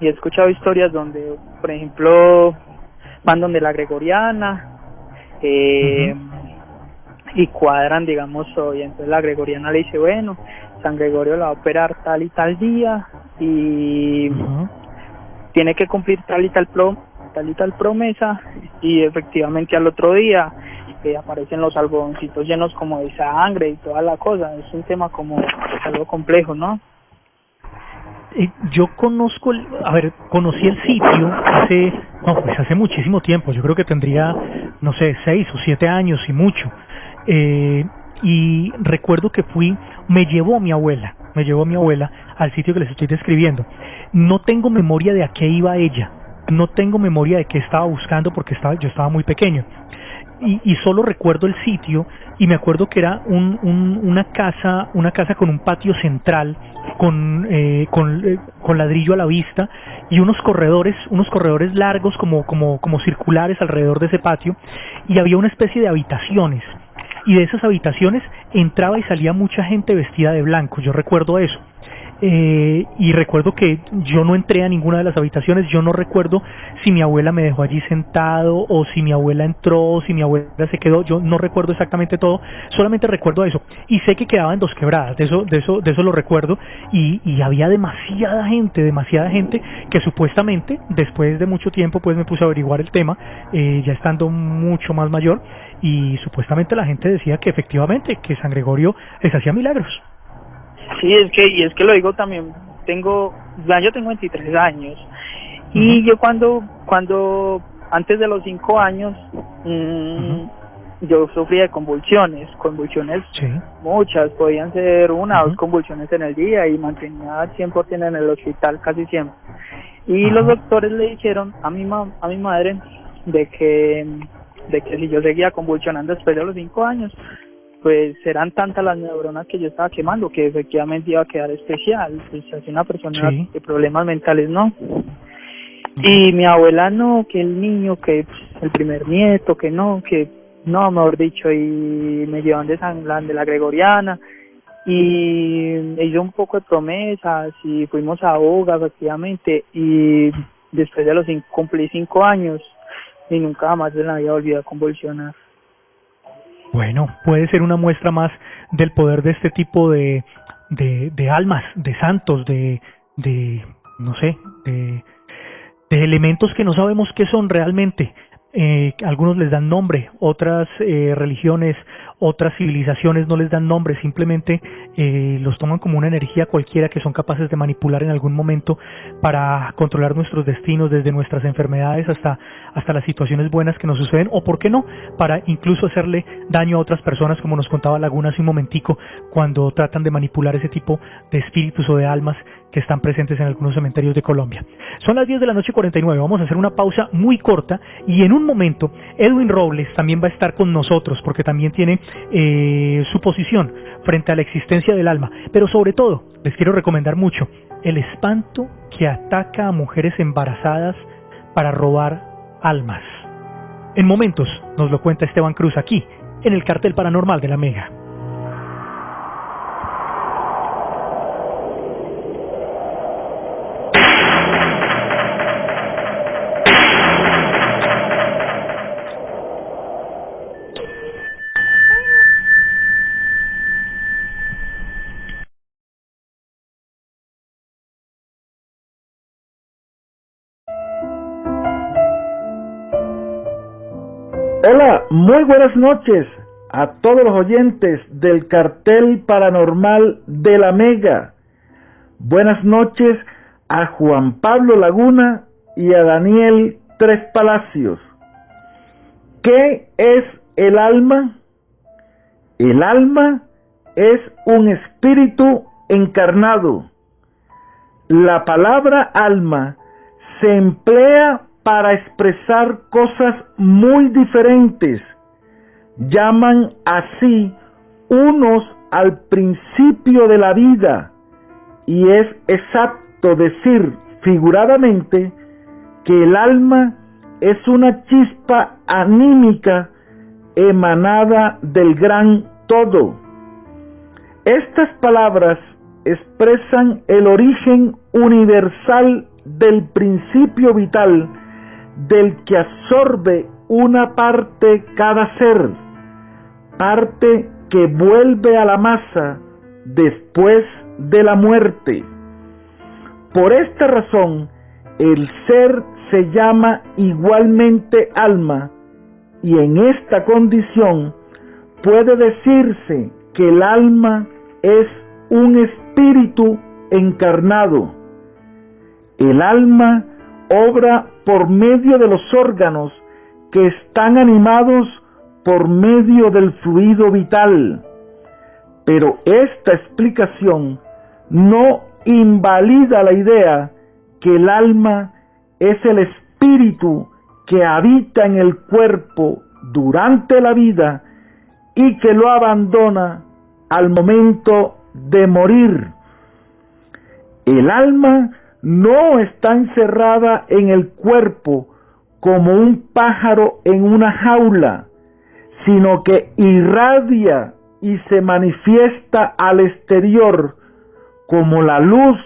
Y he escuchado historias donde, por ejemplo, van donde la Gregoriana, y cuadran, digamos, hoy. Entonces la Gregoriana le dice, bueno, San Gregorio la va a operar tal y tal día, y tiene que cumplir tal y tal promesa, y efectivamente al otro día aparecen los algodoncitos llenos como de sangre y toda la cosa. Es un tema como algo complejo, ¿no? Yo conocí el sitio hace muchísimo tiempo. Yo creo que tendría, no sé, 6 o 7 años y mucho. Y recuerdo que me llevó mi abuela al sitio que les estoy describiendo. No tengo memoria de a qué iba ella, no tengo memoria de qué estaba buscando porque yo estaba muy pequeño. Y solo recuerdo el sitio, y me acuerdo que era una casa con un patio central con ladrillo a la vista, y unos corredores largos como circulares alrededor de ese patio, y había una especie de habitaciones, y de esas habitaciones entraba y salía mucha gente vestida de blanco. Yo recuerdo eso. Y recuerdo que yo no entré a ninguna de las habitaciones. Yo no recuerdo si mi abuela me dejó allí sentado, o si mi abuela entró, o si mi abuela se quedó. Yo no recuerdo exactamente todo, solamente recuerdo eso, y sé que quedaba en Dos Quebradas, de eso lo recuerdo. Y había demasiada gente que supuestamente, después de mucho tiempo, pues me puse a averiguar el tema, ya estando mucho más mayor, y supuestamente la gente decía que efectivamente que San Gregorio les hacía milagros. Sí, es que lo digo también, yo tengo 23 años, y yo cuando antes de los 5 años, yo sufría de convulsiones, sí, muchas, podían ser 1 o 2 convulsiones en el día, y mantenía 100% en el hospital casi siempre. Y los doctores le dijeron a mi madre de que si yo seguía convulsionando después de los 5 años, pues eran tantas las neuronas que yo estaba quemando que efectivamente iba a quedar especial, pues así una persona de problemas mentales, ¿no? Y mi abuela no, que el niño, que el primer nieto, que no, mejor dicho, y me llevan de la Gregoriana, y hizo un poco de promesas, y fuimos a Boga efectivamente, y después de cumplí 5 años, y nunca más de la vida volví a convulsionar. Bueno, puede ser una muestra más del poder de este tipo de almas, de santos, de no sé, de elementos que no sabemos qué son realmente. Algunos les dan nombre, otras religiones, otras civilizaciones no les dan nombre, simplemente los toman como una energía cualquiera que son capaces de manipular en algún momento para controlar nuestros destinos, desde nuestras enfermedades hasta las situaciones buenas que nos suceden, o por qué no, para incluso hacerle daño a otras personas, como nos contaba Laguna hace un momentico, cuando tratan de manipular ese tipo de espíritus o de almas que están presentes en algunos cementerios de Colombia. Son las 10:49, vamos a hacer una pausa muy corta, y en un momento Edwin Robles también va a estar con nosotros, porque también tiene su posición frente a la existencia del alma. Pero sobre todo, les quiero recomendar mucho el espanto que ataca a mujeres embarazadas para robar almas. En momentos nos lo cuenta Esteban Cruz aquí, en el Cartel Paranormal de la Mega. Hola, muy buenas noches a todos los oyentes del Cartel Paranormal de la Mega. Buenas noches a Juan Pablo Laguna y a Daniel Tres Palacios. ¿Qué es el alma? El alma es un espíritu encarnado. La palabra alma se emplea para expresar cosas muy diferentes. Llaman así unos al principio de la vida, y es exacto decir figuradamente que el alma es una chispa anímica emanada del gran todo. Estas palabras expresan el origen universal del principio vital del que absorbe una parte cada ser, parte que vuelve a la masa después de la muerte. Por esta razón, el ser se llama igualmente alma, y en esta condición puede decirse que el alma es un espíritu encarnado. El alma obra por medio de los órganos que están animados por medio del fluido vital. Pero esta explicación no invalida la idea que el alma es el espíritu que habita en el cuerpo durante la vida y que lo abandona al momento de morir. El alma no está encerrada en el cuerpo como un pájaro en una jaula, sino que irradia y se manifiesta al exterior como la luz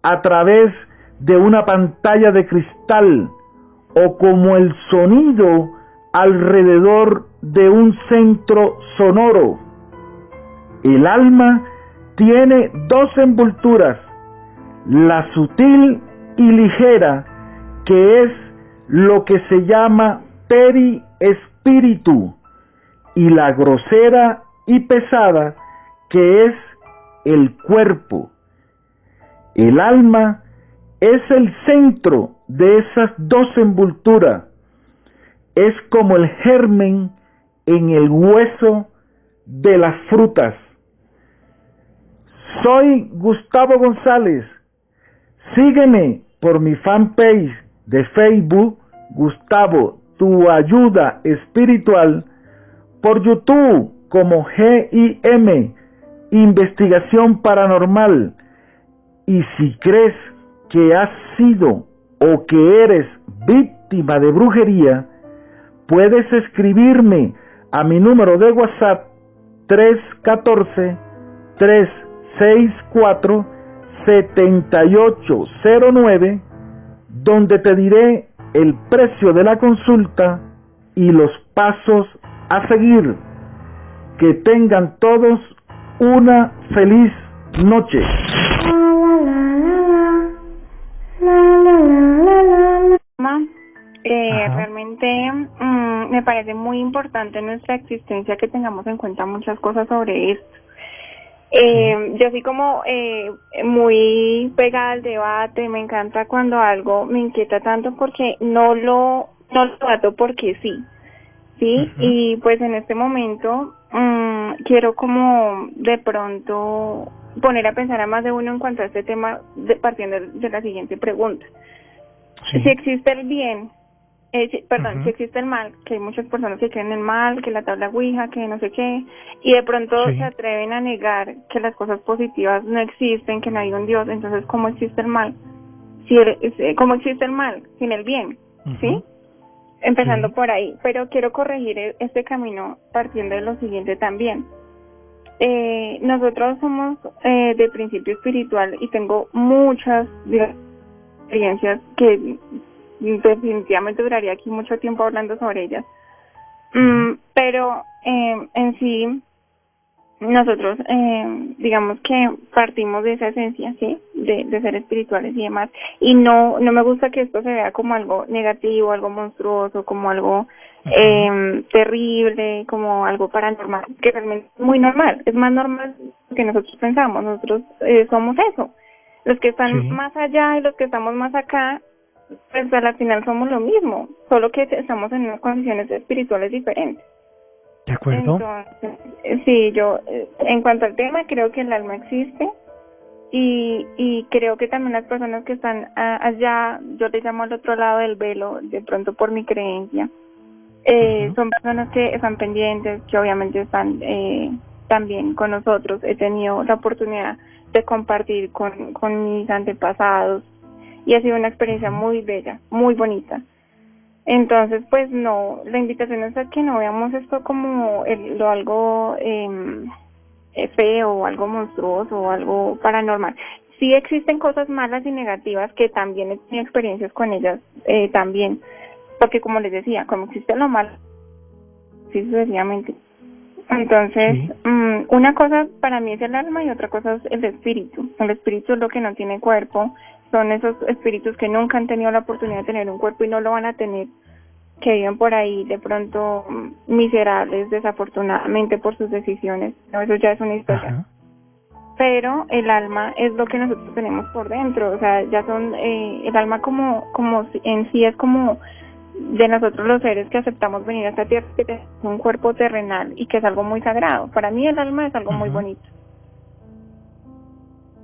a través de una pantalla de cristal o como el sonido alrededor de un centro sonoro. El alma tiene dos envolturas, la sutil y ligera, que es lo que se llama periespíritu, y la grosera y pesada, que es el cuerpo. El alma es el centro de esas dos envolturas, es como el germen en el hueso de las frutas. Soy Gustavo González. Sígueme por mi fanpage de Facebook, Gustavo, tu ayuda espiritual, por YouTube como GIM, Investigación Paranormal. Y si crees que has sido o que eres víctima de brujería, puedes escribirme a mi número de WhatsApp 314-364-7809, donde te diré el precio de la consulta y los pasos a seguir. Que tengan todos una feliz noche. Realmente me parece muy importante en nuestra existencia que tengamos en cuenta muchas cosas sobre esto. Yo soy como muy pegada al debate, me encanta cuando algo me inquieta tanto porque no lo trato porque sí, y pues en este momento quiero como de pronto poner a pensar a más de uno en cuanto a este tema, partiendo de la siguiente pregunta. Si existe el bien, si existe el mal, que hay muchas personas que creen en el mal, que la tabla Ouija, que no sé qué, y de pronto se atreven a negar que las cosas positivas no existen, que no hay un Dios. Entonces, ¿cómo existe el mal? ¿Cómo existe el mal sin el bien? ¿Sí? Empezando por ahí. Pero quiero corregir este camino partiendo de lo siguiente también. Nosotros somos de principio espiritual y tengo muchas experiencias que definitivamente duraría aquí mucho tiempo hablando sobre ellas, pero en sí nosotros digamos que partimos de esa esencia, ¿sí? de ser espirituales y demás, y no me gusta que esto se vea como algo negativo, algo monstruoso, como algo terrible, como algo paranormal, que realmente es muy normal, es más normal que nosotros pensamos. Nosotros somos eso, los que están más allá y los que estamos más acá, pues al final somos lo mismo, solo que estamos en unas condiciones espirituales diferentes. ¿De acuerdo? Entonces, sí, yo en cuanto al tema creo que el alma existe y creo que también las personas que están allá, yo les llamo al otro lado del velo, de pronto por mi creencia, son personas que están pendientes, que obviamente están también con nosotros. He tenido la oportunidad de compartir con mis antepasados y ha sido una experiencia muy bella, muy bonita. Entonces, pues no, la invitación es a que no veamos esto como algo feo o algo monstruoso o algo paranormal. Sí existen cosas malas y negativas que también he tenido experiencias con ellas también, porque como les decía, como existe lo malo, sí, sucesivamente. Entonces, sí. Una cosa para mí es el alma y otra cosa es el espíritu. El espíritu es lo que no tiene cuerpo, son esos espíritus que nunca han tenido la oportunidad de tener un cuerpo y no lo van a tener, que viven por ahí de pronto miserables, desafortunadamente por sus decisiones. No, eso ya es una historia. Ajá. Pero el alma es lo que nosotros tenemos por dentro, o sea, ya son, el alma como en sí es como de nosotros los seres que aceptamos venir a esta tierra, que es un cuerpo terrenal y que es algo muy sagrado. Para mí el alma es algo muy bonito.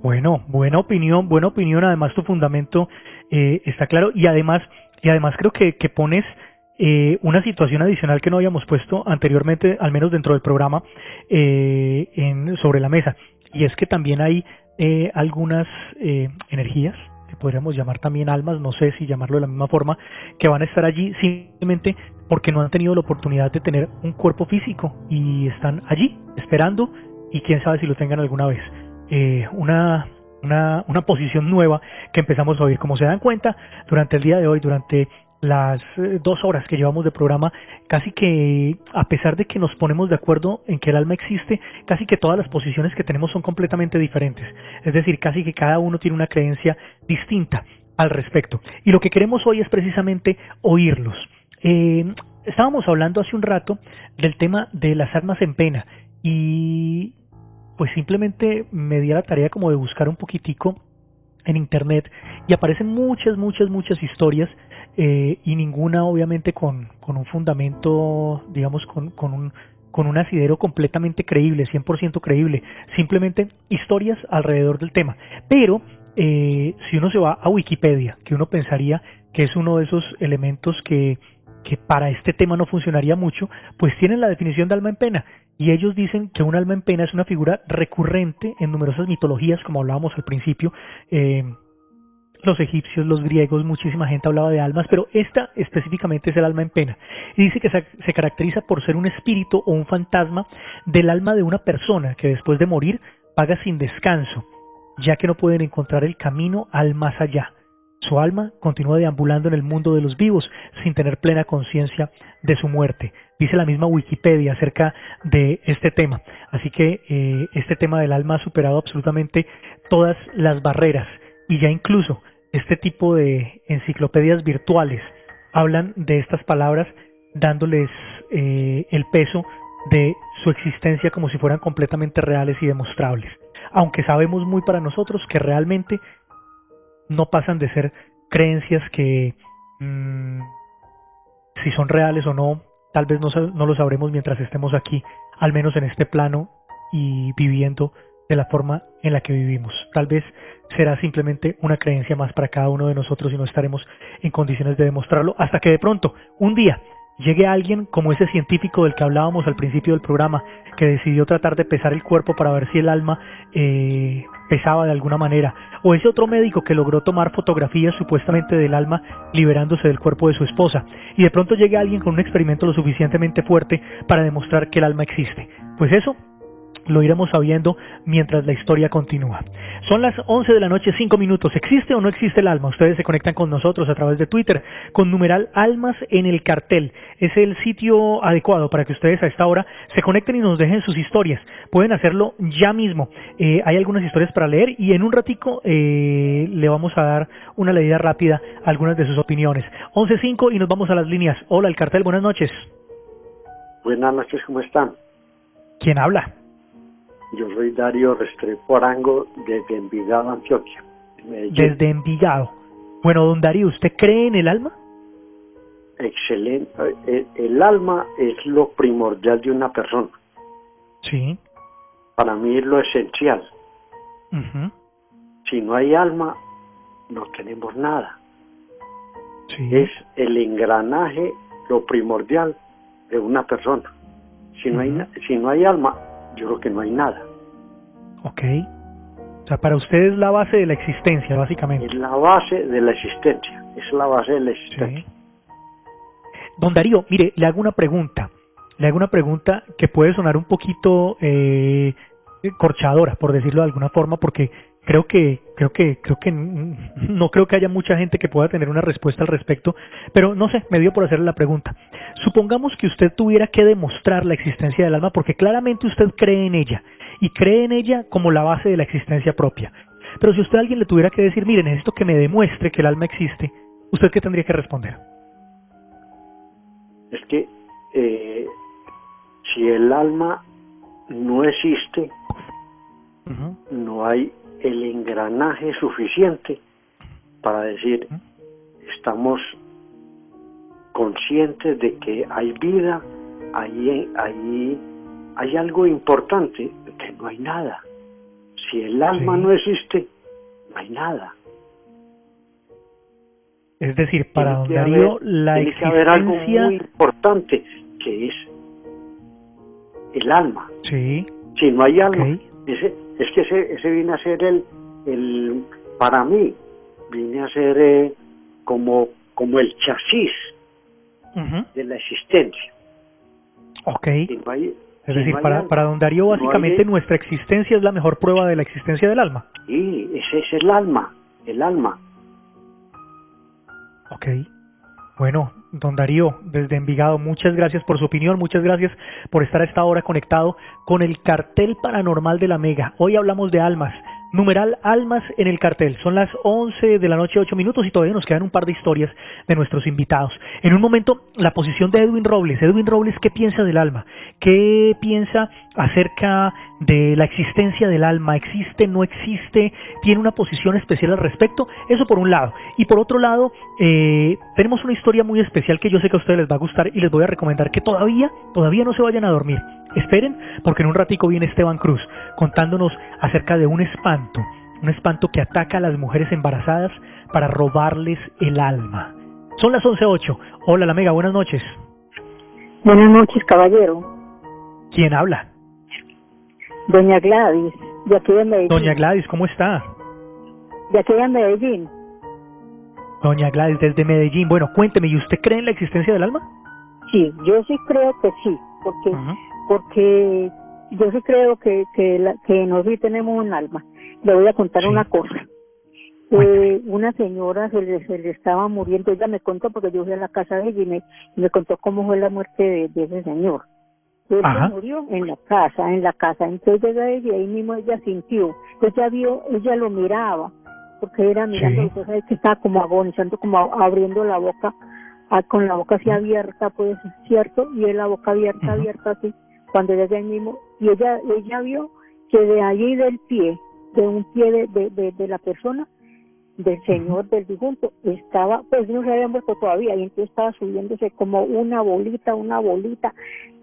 Bueno, buena opinión, además tu fundamento está claro y además creo que pones una situación adicional que no habíamos puesto anteriormente, al menos dentro del programa, sobre la mesa. Y es que también hay algunas energías, que podríamos llamar también almas, no sé si llamarlo de la misma forma, que van a estar allí simplemente porque no han tenido la oportunidad de tener un cuerpo físico y están allí esperando y quién sabe si lo tengan alguna vez. Una posición nueva que empezamos a oír. Como se dan cuenta, durante el día de hoy, durante las 2 horas que llevamos de programa, casi que a pesar de que nos ponemos de acuerdo en que el alma existe, casi que todas las posiciones que tenemos son completamente diferentes, es decir, casi que cada uno tiene una creencia distinta al respecto, y lo que queremos hoy es precisamente oírlos. Estábamos hablando hace un rato del tema de las almas en pena y pues simplemente me di a la tarea como de buscar un poquitico en internet y aparecen muchas historias y ninguna obviamente con un fundamento, digamos, con un asidero completamente creíble, 100% creíble, simplemente historias alrededor del tema. Pero si uno se va a Wikipedia, que uno pensaría que es uno de esos elementos que para este tema no funcionaría mucho, pues tienen la definición de alma en pena, y ellos dicen que un alma en pena es una figura recurrente en numerosas mitologías, como hablábamos al principio. Los egipcios, los griegos, muchísima gente hablaba de almas, pero esta específicamente es el alma en pena. Y dice que se caracteriza por ser un espíritu o un fantasma del alma de una persona que después de morir vaga sin descanso, ya que no pueden encontrar el camino al más allá. Su alma continúa deambulando en el mundo de los vivos sin tener plena conciencia de su muerte. Dice la misma Wikipedia acerca de este tema. Así que este tema del alma ha superado absolutamente todas las barreras. Y ya incluso este tipo de enciclopedias virtuales hablan de estas palabras dándoles el peso de su existencia como si fueran completamente reales y demostrables. Aunque sabemos muy para nosotros que realmente no pasan de ser creencias que si son reales o no, tal vez no lo sabremos mientras estemos aquí, al menos en este plano y viviendo de la forma en la que vivimos. Tal vez será simplemente una creencia más para cada uno de nosotros y no estaremos en condiciones de demostrarlo hasta que de pronto, un día, llegue alguien como ese científico del que hablábamos al principio del programa, que decidió tratar de pesar el cuerpo para ver si el alma pesaba de alguna manera, o ese otro médico que logró tomar fotografías supuestamente del alma liberándose del cuerpo de su esposa, y de pronto llegue alguien con un experimento lo suficientemente fuerte para demostrar que el alma existe. Pues eso lo iremos sabiendo mientras la historia continúa. Son las 11 de la noche, 5 minutos. ¿Existe o no existe el alma? Ustedes se conectan con nosotros a través de Twitter con numeral Almas en el Cartel. Es el sitio adecuado para que ustedes a esta hora se conecten y nos dejen sus historias. Pueden hacerlo ya mismo. Hay algunas historias para leer y en un ratico le vamos a dar una leída rápida a algunas de sus opiniones. 11:05 y nos vamos a las líneas. Hola, el Cartel, buenas noches. Buenas noches, ¿cómo están? ¿Quién habla? Yo soy Darío Restrepo Arango desde Envigado, Antioquia. Desde Envigado. Bueno, don Darío, ¿usted cree en el alma? Excelente. El alma es lo primordial de una persona. Sí. Para mí es lo esencial. Uh-huh. Si no hay alma, no tenemos nada. Sí. Es el engranaje, lo primordial de una persona. Si no hay alma, yo creo que no hay nada. Ok. O sea, para usted es la base de la existencia, básicamente. Es la base de la existencia, es la base de la existencia. Sí. Don Darío, mire, le hago una pregunta que puede sonar un poquito corchadora, por decirlo de alguna forma, porque creo que no creo que haya mucha gente que pueda tener una respuesta al respecto, pero no sé, me dio por hacerle la pregunta. Supongamos que usted tuviera que demostrar la existencia del alma, porque claramente usted cree en ella, y cree en ella como la base de la existencia propia. Pero si usted a alguien le tuviera que decir, mire, necesito que me demuestre que el alma existe, ¿usted qué tendría que responder? Es que si el alma no existe, no hay el engranaje suficiente para decir estamos conscientes de que hay vida, hay algo importante, que no hay nada. Si el alma no existe, no hay nada. Es decir, para don Darío, la existencia... Tiene que haber algo muy importante, que es el alma. Sí. Si no hay alma, ese viene a ser el para mí, viene a ser como el chasis de la existencia. Ok. Si no hay, es decir, para don Darío, básicamente nuestra existencia es la mejor prueba de la existencia del alma. Sí, ese es el alma. Ok. Bueno, don Darío, desde Envigado, muchas gracias por su opinión, muchas gracias por estar a esta hora conectado con el cartel paranormal de la Mega. Hoy hablamos de almas, numeral almas en el cartel. Son las 11 de la noche, 8 minutos, y todavía nos quedan un par de historias de nuestros invitados. En un momento, la posición de Edwin Robles. Edwin Robles, ¿qué piensa del alma? ¿Qué piensa acerca de la existencia del alma? ¿Existe, no existe? ¿Tiene una posición especial al respecto? Eso por un lado. Y por otro lado, tenemos una historia muy especial que yo sé que a ustedes les va a gustar y les voy a recomendar que todavía no se vayan a dormir. Esperen, porque en un ratico viene Esteban Cruz contándonos acerca de un espanto que ataca a las mujeres embarazadas para robarles el alma. Son las 11:08. Hola, la Mega, buenas noches. Buenas noches, caballero. ¿Quién habla? Doña Gladys, de aquí de Medellín. Doña Gladys, ¿cómo está? De aquí de Medellín. Doña Gladys, desde Medellín. Bueno, cuénteme, ¿y usted cree en la existencia del alma? Sí, yo sí creo que sí, porque yo sí creo que nosotros tenemos un alma. Le voy a contar una cosa. Una señora se le estaba muriendo, ella me contó porque yo fui a la casa de ella y me contó cómo fue la muerte de ese señor. Él se murió en la casa, entonces llega ella y ahí mismo ella sintió, ella lo miraba, porque era mirando, entonces que estaba como agonizando, como abriendo la boca, con la boca así abierta, pues, ¿cierto? Y él la boca abierta así, cuando ella ahí mismo, y ella vio que de allí de un pie de la persona, del señor, del difunto, estaba, pues no se había muerto todavía, y entonces estaba subiéndose como una bolita,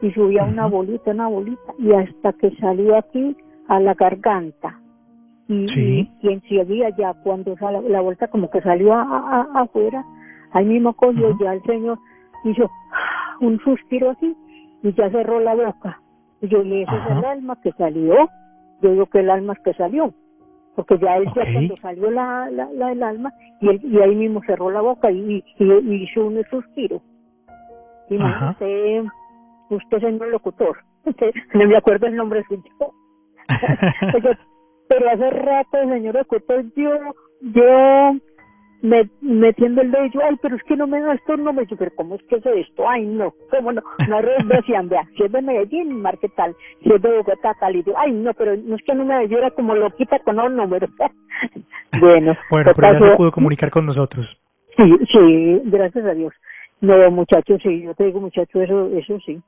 y subía una bolita, y hasta que salió aquí a la garganta, y enseguida ya cuando la vuelta como que salió afuera, ahí mismo cogió, ya el señor hizo un suspiro así, y ya cerró la boca, y yo, y ese es el alma que salió, yo digo que el alma es que salió, porque ya él ya cuando salió el alma y ahí mismo cerró la boca y hizo un suspiro. Imagínate, usted señor locutor, no me acuerdo el nombre suyo. Pero hace rato, señor locutor, yo metiendo el dedo, ay, pero es que no me da esto, no me dice, pero ¿cómo es que es esto? Ay, no, ¿cómo no? No decían, vea, si es de Medellín, marque tal, si es de Bogotá, tal, y yo, ay, no, pero no es que no me, yo era como loquita con los números. Bueno, pero ya se pudo comunicar con nosotros. Sí, gracias a Dios. No, muchachos, sí, yo te digo, muchacho, eso sí.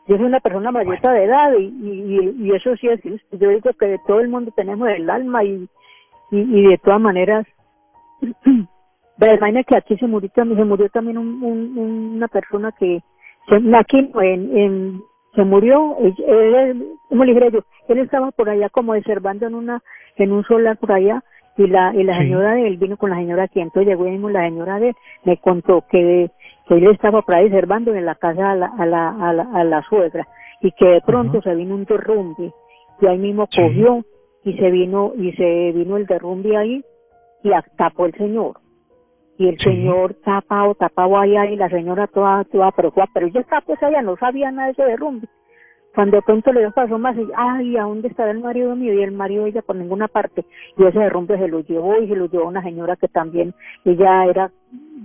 Yo soy una persona mayorita de edad y eso sí es, yo digo que de todo el mundo tenemos el alma y de todas maneras, pero imagina que aquí se murió también una persona que aquí se murió, ¿cómo le dijera yo? Él estaba por allá como observando en un solar por allá y la señora de él vino con la señora aquí, entonces llegó mismo la señora de él, me contó que él estaba por ahí observando en la casa a la suegra y que de pronto se vino un derrumbe y ahí mismo cogió y se vino el derrumbe ahí y tapó el señor. Y el señor tapado allá y la señora toda preocupada, pero ella está pues allá, no sabía nada de ese derrumbe. Cuando de pronto le pasó más, y, ay, ¿a dónde estará el marido mío? Y el marido de ella por ninguna parte. Y ese derrumbe se lo llevó una señora que también, ella era,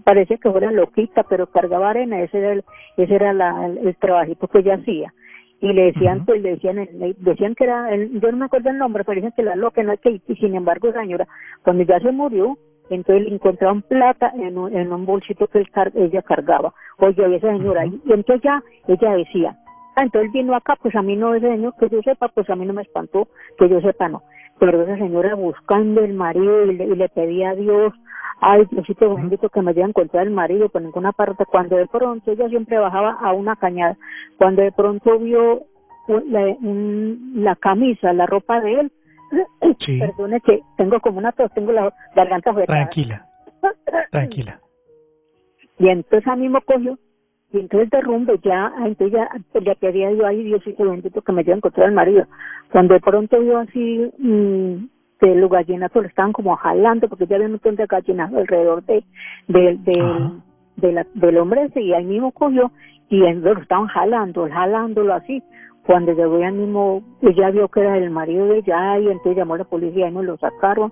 parece que fuera loquita, pero cargaba arena, ese era el trabajito que ella hacía. Y le decían, decían que era, yo no me acuerdo el nombre, pero dicen que la loca, no es que, y sin embargo esa señora, cuando ya se murió, entonces le encontraron plata en un bolsito que ella cargaba. Oye, y esa señora, y entonces ya ella decía, entonces vino acá, pues a mí no, ese señor que yo sepa, pues a mí no me espantó, que yo sepa no. Pero esa señora buscando el marido y le pedía a Dios, ay, Diosito bendito que me haya encontrado el marido por ninguna parte. Cuando de pronto ella siempre bajaba a una cañada, cuando de pronto vio la camisa, la ropa de él, perdone que tengo como una tos, tengo la garganta afectada. Tranquila. Y entonces a mí me cogió, y entonces derrumbe entonces ya le pedía yo, ay Diosito bendito que me haya encontrado el marido. Cuando de pronto vio así que los gallinatos lo estaban como jalando, porque ya había un montón de gallinatos alrededor del hombre ese, y ahí mismo cogió y lo estaban jalándolo así. Cuando llegó ya mismo, ella vio que era el marido de ella, y entonces llamó a la policía y nos lo sacaron,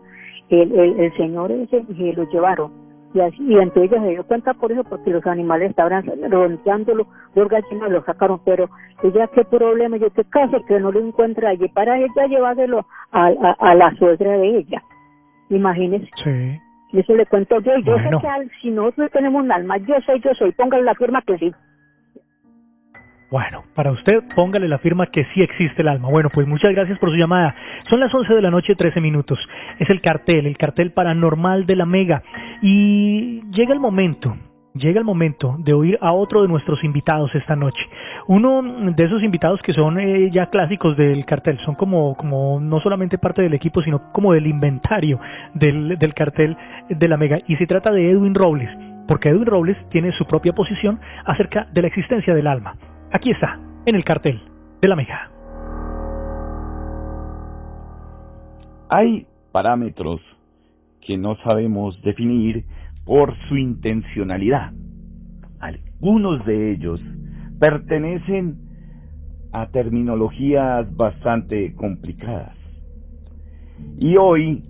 el señor ese, y lo llevaron. Y entonces ella se dio cuenta por eso, porque los animales estaban rondeándolo, los gallinas lo sacaron, pero ella, qué problema, yo qué caso que no lo encuentra allí, para ella llevárselo a la suegra de ella, imagínese. Sí. Eso le cuento yo, y yo sé que si nosotros tenemos un alma, yo soy, póngale la firma que sí. Bueno, para usted, póngale la firma que sí existe el alma. Bueno, pues muchas gracias por su llamada. Son las 11 de la noche, 13 minutos. Es el cartel paranormal de la Mega. Y llega el momento de oír a otro de nuestros invitados esta noche. Uno de esos invitados que son ya clásicos del cartel, son como no solamente parte del equipo, sino como del inventario del cartel de la Mega. Y se trata de Edwin Robles, porque Edwin Robles tiene su propia posición acerca de la existencia del alma. Aquí está, en el cartel de la Mega. Hay parámetros que no sabemos definir por su intencionalidad. Algunos de ellos pertenecen a terminologías bastante complicadas. Y hoy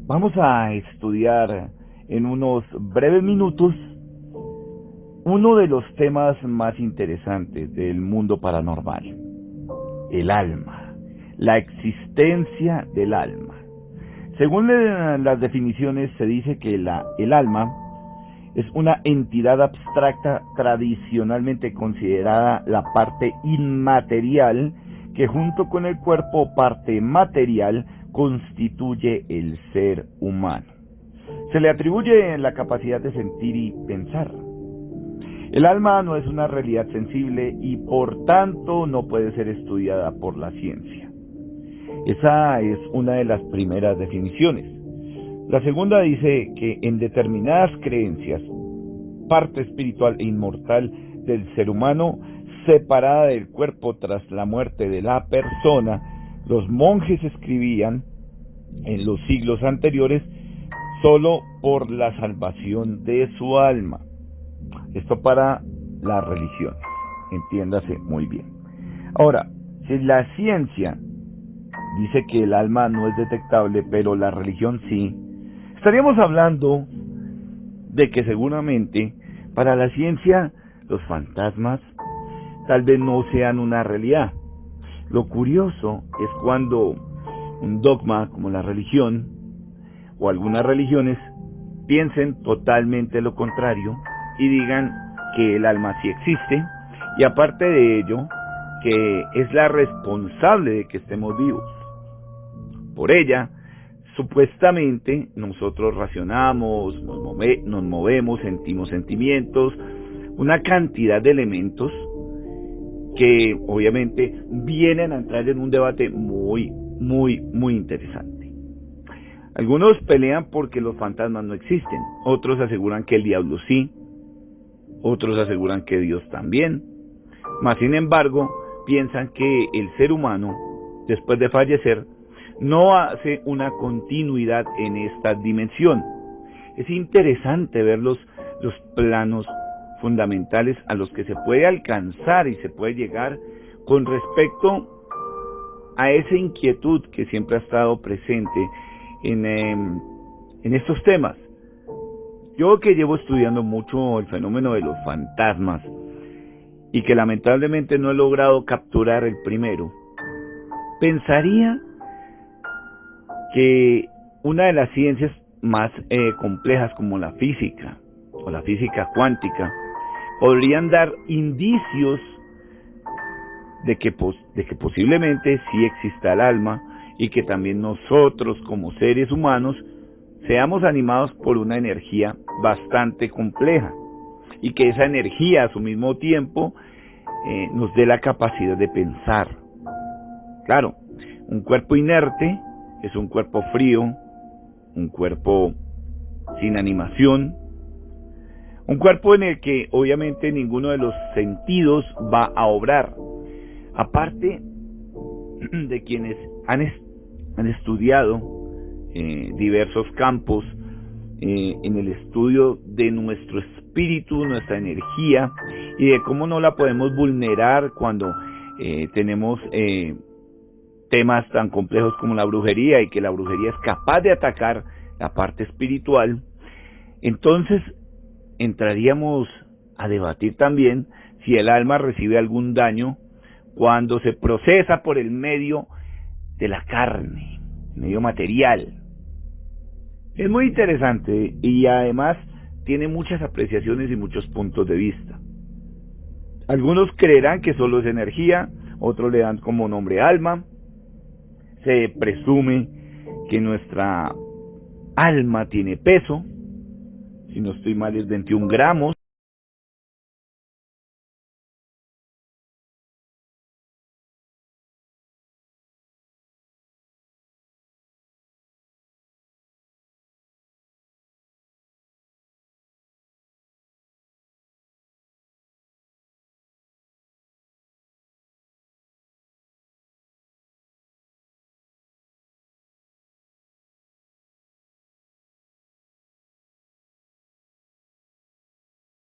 vamos a estudiar en unos breves minutos uno de los temas más interesantes del mundo paranormal: el alma, la existencia del alma. Según las definiciones, se dice que el alma es una entidad abstracta tradicionalmente considerada la parte inmaterial que, junto con el cuerpo o parte material, constituye el ser humano. Se le atribuye la capacidad de sentir y pensar. El alma no es una realidad sensible y por tanto no puede ser estudiada por la ciencia. Esa es una de las primeras definiciones. La segunda dice que en determinadas creencias, parte espiritual e inmortal del ser humano, separada del cuerpo tras la muerte de la persona, los monjes escribían en los siglos anteriores solo por la salvación de su alma. Esto para la religión, entiéndase muy bien. Ahora, si la ciencia dice que el alma no es detectable, pero la religión sí, estaríamos hablando de que seguramente para la ciencia los fantasmas tal vez no sean una realidad. Lo curioso es cuando un dogma como la religión o algunas religiones piensen totalmente lo contrario y digan que el alma sí existe, y aparte de ello, que es la responsable de que estemos vivos. Por ella, supuestamente, nosotros racionamos, nos movemos, sentimos sentimientos, una cantidad de elementos que obviamente vienen a entrar en un debate muy interesante. Algunos pelean porque los fantasmas no existen, otros aseguran que el diablo sí, otros aseguran que Dios también. Mas sin embargo, piensan que el ser humano, después de fallecer, no hace una continuidad en esta dimensión. Es interesante ver los planos fundamentales a los que se puede alcanzar y se puede llegar con respecto a esa inquietud que siempre ha estado presente en estos temas. Yo que llevo estudiando mucho el fenómeno de los fantasmas y que lamentablemente no he logrado capturar el primero, pensaría que una de las ciencias más complejas como la física o la física cuántica podrían dar indicios de que posiblemente sí exista el alma y que también nosotros como seres humanos seamos animados por una energía bastante compleja y que esa energía a su mismo tiempo nos dé la capacidad de pensar. Claro, un cuerpo inerte es un cuerpo frío, un cuerpo sin animación, un cuerpo en el que obviamente ninguno de los sentidos va a obrar. Aparte de quienes han estudiado diversos campos en el estudio de nuestro espíritu, nuestra energía y de cómo no la podemos vulnerar cuando tenemos temas tan complejos como la brujería y que la brujería es capaz de atacar la parte espiritual. Entonces entraríamos a debatir también si el alma recibe algún daño cuando se procesa por el medio de la carne, medio material. Es muy interesante y además tiene muchas apreciaciones y muchos puntos de vista. Algunos creerán que solo es energía, otros le dan como nombre alma. Se presume que nuestra alma tiene peso, si no estoy mal es 21 gramos.